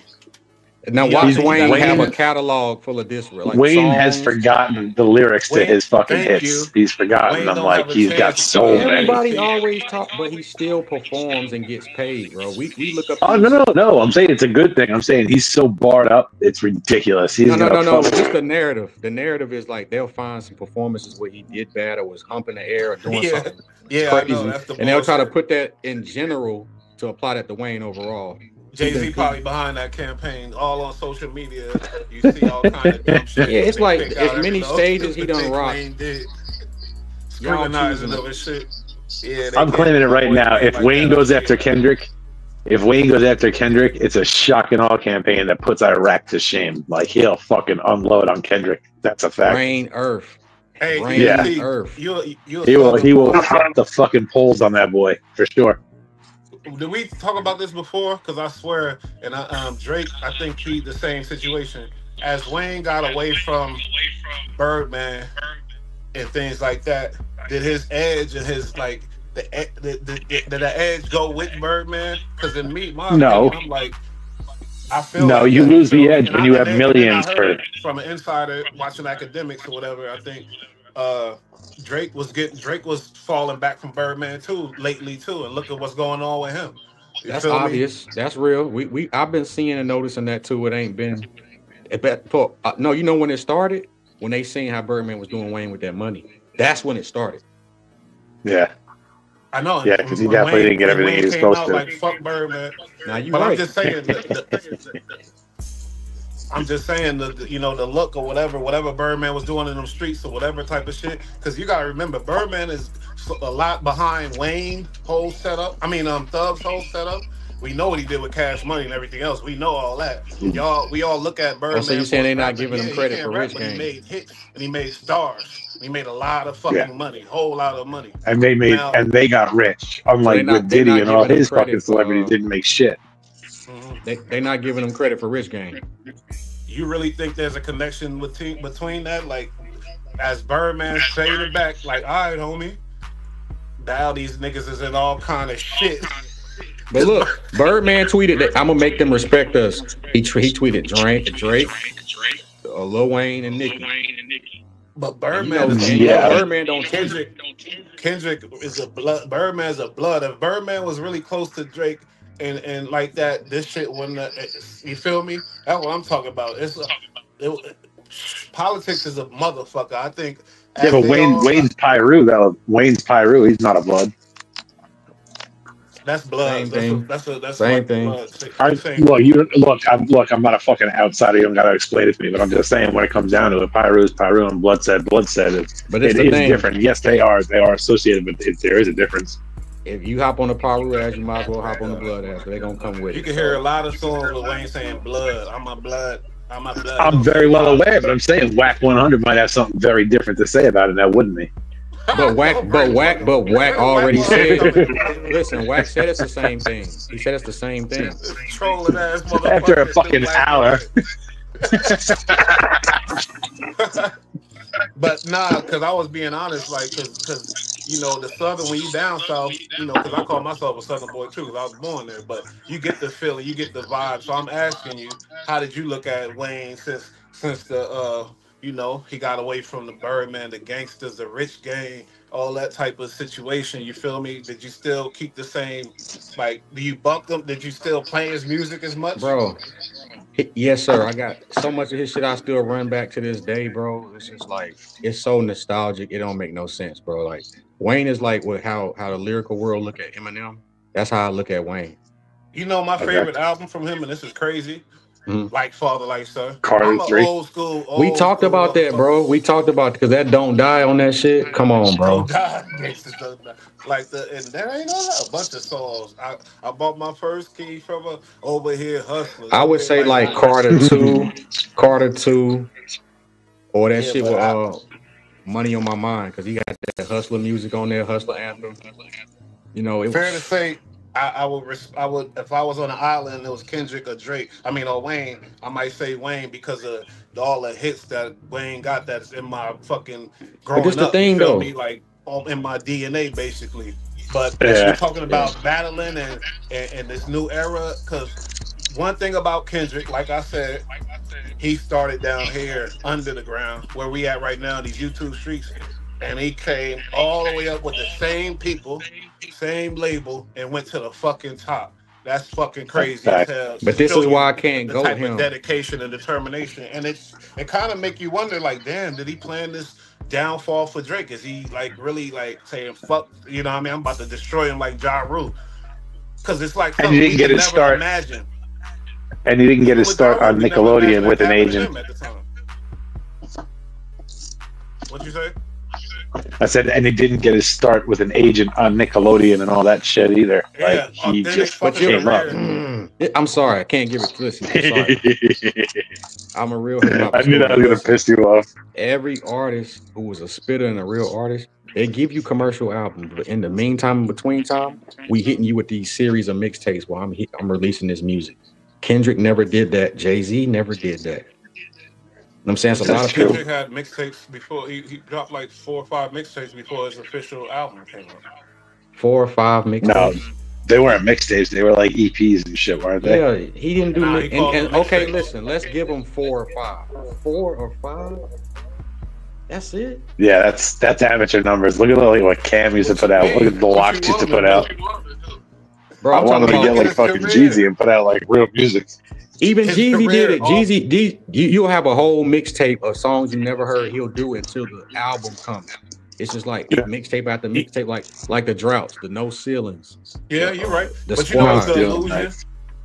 Now watch Wayne have a catalog full of this. Like Wayne has forgotten the lyrics to his fucking hits. He's forgotten them. Like he's got so many. Everybody always talk, but he still performs and gets paid, bro. We look up. Oh no! I'm saying it's a good thing. I'm saying he's so barred up. It's ridiculous. He's no. Just the narrative. The narrative is like they'll find some performances where he did bad or was humping the air or doing something crazy, I know, and they'll try to put that in general to apply that to Wayne overall. Jay-Z probably behind that campaign, all on social media. You see all kind of dumb shit. Yeah, it's like as many stages he done rocked. Scrutinizing of his shit. Yeah, I'm claiming it right now. If Wayne goes after Kendrick, it's a shock and awe campaign that puts Iraq to shame. Like he'll fucking unload on Kendrick. That's a fact. Rain, earth. Hey, earth. He will pop the fucking polls on that boy for sure. Did we talk about this before? Because I swear, and Drake, I think he the same situation. As Wayne got away from Birdman and things like that, did his edge and his like did the edge go with Birdman? Because in me, my opinion, I'm like, I feel no, like you lose the edge when you have millions. From an insider watching Akademiks or whatever, I think Drake was falling back from Birdman too lately too, and look at what's going on with him. That's obvious. That's real. I've been seeing and noticing that too. It ain't been. No, you know when it started? When they seen how Birdman was doing Wayne with that money. That's when it started. Yeah. I know. Yeah, because he definitely didn't get everything he was supposed to. Like fuck Birdman. Now you but right. I'm just saying. The look or whatever Birdman was doing in them streets or whatever type of shit. Because you gotta remember, Birdman is a lot behind Wayne whole setup. Thug's whole setup. We know what he did with Cash Money and everything else. We know all that. We all look at Birdman. So you saying they're not giving him credit for Rich Gang? He made hits and he made stars. He made a lot of fucking money, whole lot of money. And they got rich. Unlike with Diddy and all his fucking celebrities didn't make shit. They're not giving him credit for Rich Gang. You really think there's a connection between that? Like, as Birdman saying it back, like, all right, homie, now these niggas is in all kind of shit. But look, Birdman tweeted that I'm gonna make them respect us. He tweeted Drake, Lil Wayne, and Nicki. But Birdman, Birdman don't. Kendrick is a blood. Birdman is a blood. If Birdman was really close to Drake and like that, this shit wouldn't. You feel me? That's what I'm talking about. Politics is a motherfucker. I think. Yeah, but Wayne's Pyru though. Wayne's Pyru. He's not a blood. That's blood. That's same thing. Look, I'm not a fucking outsider. You don't gotta explain it to me, but I'm just saying when it comes down to it, Pyru is Pyru and blood said. But it is different. Yes, they are associated, but there is a difference. If you hop on the Pyru ass, you might as well hop on the blood ass. They're gonna come with it. You can hear a lot of songs with Wayne saying blood. I'm a blood. I'm very well aware, but I'm saying Whack 100 might have something very different to say about it. That wouldn't he? But Whack already said. Listen, Whack said it's the same thing. He said it's the same thing. Trolling ass motherfucker. After a fucking hour. But nah, because I was being honest, like, because the Southern, when you down south, because I call myself a Southern boy too, because I was born there. But you get the feeling, you get the vibe. So I'm asking you, how did you look at Wayne since the he got away from the Birdman, the gangsters, the Rich Gang, all that type of situation. You feel me? Did you still keep the same, like, do you buck them? Did you still play his music as much? Bro, yes, sir. I got so much of his shit I still run back to this day, bro. It's just like, it's so nostalgic. It don't make no sense, bro. Like, Wayne is like how the lyrical world look at Eminem. That's how I look at Wayne. My favorite album from him, and this is crazy, Like father, like son. Carter I'm an 3. old school. We talked about that, bro. We talked about because that don't die on that shit. Come on, bro. Don't die, gangsters don't die. Like and there ain't a bunch of songs. I bought my first key from a over here hustlers. I would say like Carter 2, Carter 2, or that shit with Money on My Mind, because he got that hustler music on there, hustler anthem. You know, it fair to was say, I would if I was on an island and it was Kendrick or Drake, or Wayne, I might say Wayne because of all the hits that Wayne got that's in my fucking but this growing the up. You thing feel though. me? Like in my DNA basically. But if we're talking about battling and this new era, because one thing about Kendrick, like I said, he started down here under the ground where we at right now, these YouTube streets, and he came all the way up with the same people, same label, and went to the fucking top. That's fucking crazy as hell. But this Show is why you I can't the go type him. of dedication and determination, and it kind of make you wonder, like, damn, did he plan this downfall for Drake? Is he like really like saying fuck? You know what I mean? I'm about to destroy him like Ja Rule, because it's like something we could never imagine. And he didn't get his start on Nickelodeon with an agent. At the time. What'd you say? I said, and he didn't get his start with an agent on Nickelodeon and all that shit either. Yeah, like he just came up. I'm sorry, I can't give it to listen. I'm sorry. I'm a real hip hop. I knew that was gonna piss you off. Every artist who was a spitter and a real artist, they give you commercial albums, but in the meantime, in between time, we hitting you with these series of mixtapes while I'm releasing this music. Kendrick never did that. Jay-Z never did that. You know what I'm saying? So a lot of people. Kendrick had mixtapes before he dropped like 4 or 5 mixtapes before his official album came out. 4 or 5 mixtapes. No, they weren't mixtapes. They were like EPs and shit, weren't they? Yeah, he didn't do. And okay, mixtapes. listen, let's give him 4 or 5. 4 or 5. That's it. Yeah, that's amateur numbers. Look at what Cam used to put out. Look at the Locks used to put out. Bro, I wanted to get like fucking Jeezy and put out like real music. Even Jeezy did it. Jeezy, you'll have a whole mixtape of songs you never heard. He'll do it until the album comes. It's just like mixtape after mixtape, like the Droughts, the No Ceilings. Yeah, you're right. The But you know Squad. what's the illusion?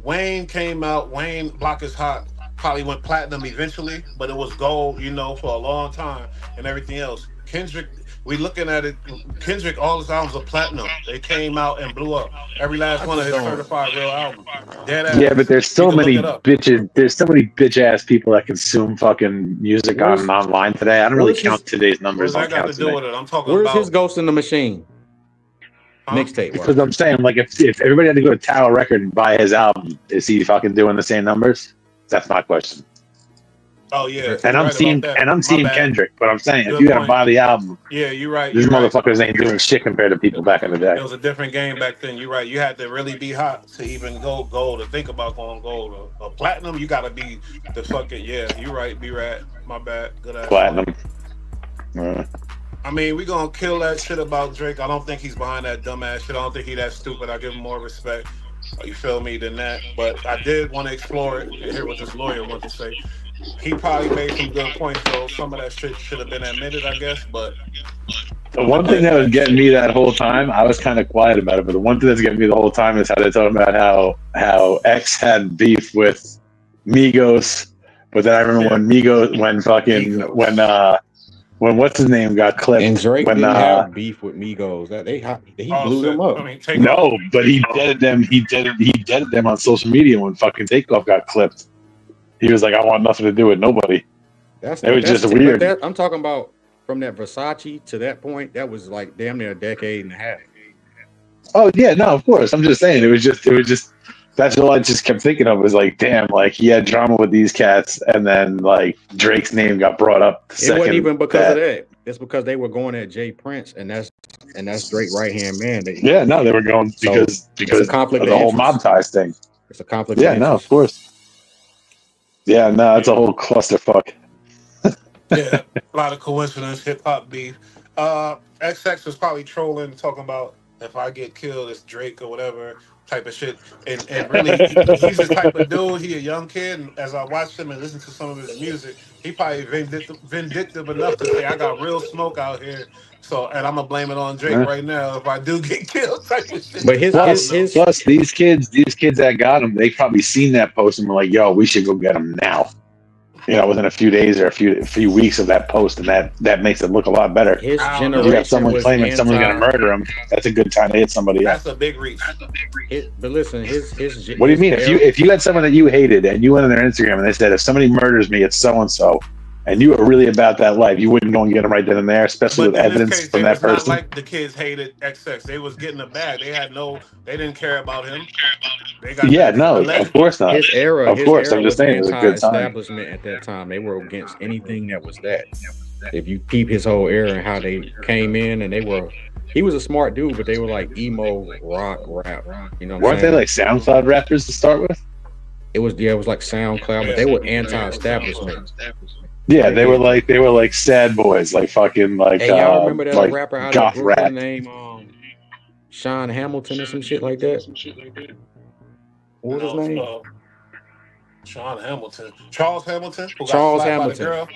Wayne came out. Wayne Block is Hot probably went platinum eventually, but it was gold, for a long time and everything else. Kendrick, we looking at it. Kendrick, all his albums are platinum. They came out and blew up. Every last one of his certified real albums. Yeah, but there's so many bitches. There's so many bitch ass people that consume fucking music online today. I don't really count today's numbers. What does that got to do with it? I'm talking Where's about his Ghost in the Machine mixtape? Because I'm saying, like, if everybody had to go to Tower Record and buy his album, is he fucking doing the same numbers? That's my question. Oh yeah, and I'm seeing Kendrick, but I'm saying if you gotta buy the album, yeah, you're right. These motherfuckers ain't doing shit compared to people back in the day. It was a different game back then. You're right. You had to really be hot to even go gold or think about going gold or platinum. You gotta be the fucking You're right. Be right. My bad. Good ass. Platinum. I mean, we gonna kill that shit about Drake. I don't think he's behind that dumbass shit. I don't think he that stupid. I give him more respect. You feel me than that? But I did want to explore it and hear what this lawyer wanted to say. He probably made some good points, so some of that shit should have been admitted, I guess. But the one thing that was getting me that whole time, I was kind of quiet about it, but the one thing that's getting me the whole time is how they're talking about how X had beef with Migos, but then I remember when what's his name got clipped, and Drake didn't have beef with Migos. He blew them up. But he deaded them. He deaded them on social media when fucking Takeoff got clipped. He was like, I want nothing to do with nobody. It was just weird. I'm talking about from that Versace to that point. That was like damn near a decade and a half. Oh yeah, no, of course. I'm just saying it was just. That's all I just kept thinking of was like, damn, like he had drama with these cats, and then like Drake's name got brought up. It wasn't even because of that. It's because they were going at Jay Prince, and that's Drake's right hand man. They were going because of the whole mob ties thing. It's a conflict. Yeah, no, of course. Yeah, no, it's a whole clusterfuck. Yeah, a lot of coincidence, hip hop beef. XX was probably trolling, talking about if I get killed, it's Drake or whatever. type of shit. And really, he's the type of dude. He a young kid, and as I watched him and listened to some of his music, he probably vindictive enough to say, "I got real smoke out here." So, and I'm gonna blame it on Drake right now if I do get killed, type of shit. But plus these kids that got him, they probably seen that post and were like, "Yo, we should go get him now." You know, within a few days or a few weeks of that post, and that makes it look a lot better. His generation, you got someone claiming someone's going to murder him. That's a good time to hit somebody else. That's a big reach. But listen, his what do you mean? If you had someone that you hated and you went on their Instagram and they said, if somebody murders me, it's so and so, and you were really about that life, you wouldn't go and get them right then and there, especially with evidence from that person. It's not like the kids hated XX. They was getting a bag. They didn't care about him. Of course not. His era, I'm just saying, it was a good time. Establishment at that time, they were against anything that was that. If you peep his whole era and how they came in, and he was a smart dude, but they were like emo rock rap. You know, weren't they like SoundCloud rappers to start with? It was like SoundCloud, but they were anti-establishment. Yeah, they were like sad boys, like fucking like. Hey, y'all remember that like rapper out goth of rap name Sean Hamilton or some shit like that? What was his name? Sean Hamilton. Charles Hamilton. Charles Hamilton. Girl.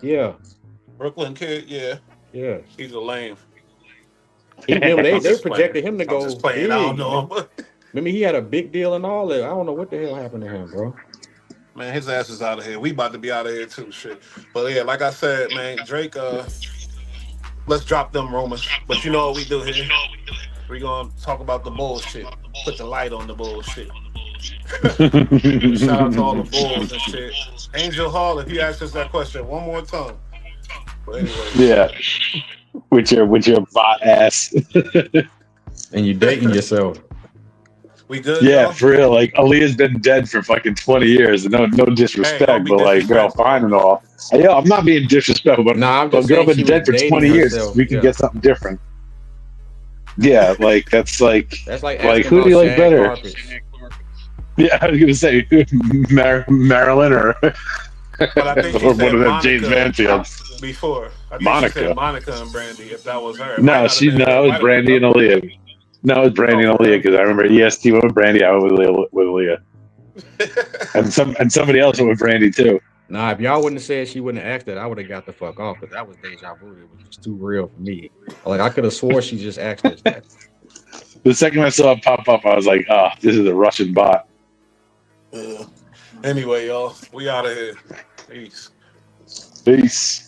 Yeah. Brooklyn kid. Yeah. Yeah. He's a lame. They projected him to go. Just playing. Big. I don't know him. Remember, he had a big deal and all that. I don't know what the hell happened to him, bro. Man, his ass is out of here. We about to be out of here too, shit. But yeah, like I said, man, Drake, let's drop them rumors. But you know what we do here? We're gonna talk about the bullshit. Put the light on the bullshit. Shout out to all the bulls and shit. Angel Hall, if you ask us that question one more time. But anyway. Yeah. With your bot ass. And you dating yourself. We good? Yeah, y'all? for real. Like, Aaliyah's been dead for fucking 20 years. No disrespect, but like, girl, fine and all. Yo, I'm not being disrespectful, but girl been dead for 20 years. We can get something different. Yeah, like that's like who do you like better? Yeah, I was gonna say Marilyn or one of them James Mansfield. Before Monica and Brandy, if that was her. It was Brandy and Aaliyah. No, it's Brandy and Aaliyah because I remember EST went with Brandy. I went with Aaliyah, and somebody else went with Brandy too. Nah, if y'all wouldn't have said she wouldn't have asked that, I would have got the fuck off because that was deja vu. It was just too real for me. Like I could have swore she just asked us that. The second I saw it pop up, I was like, "Ah, this is a Russian bot." Anyway, y'all, we out of here. Peace. Peace.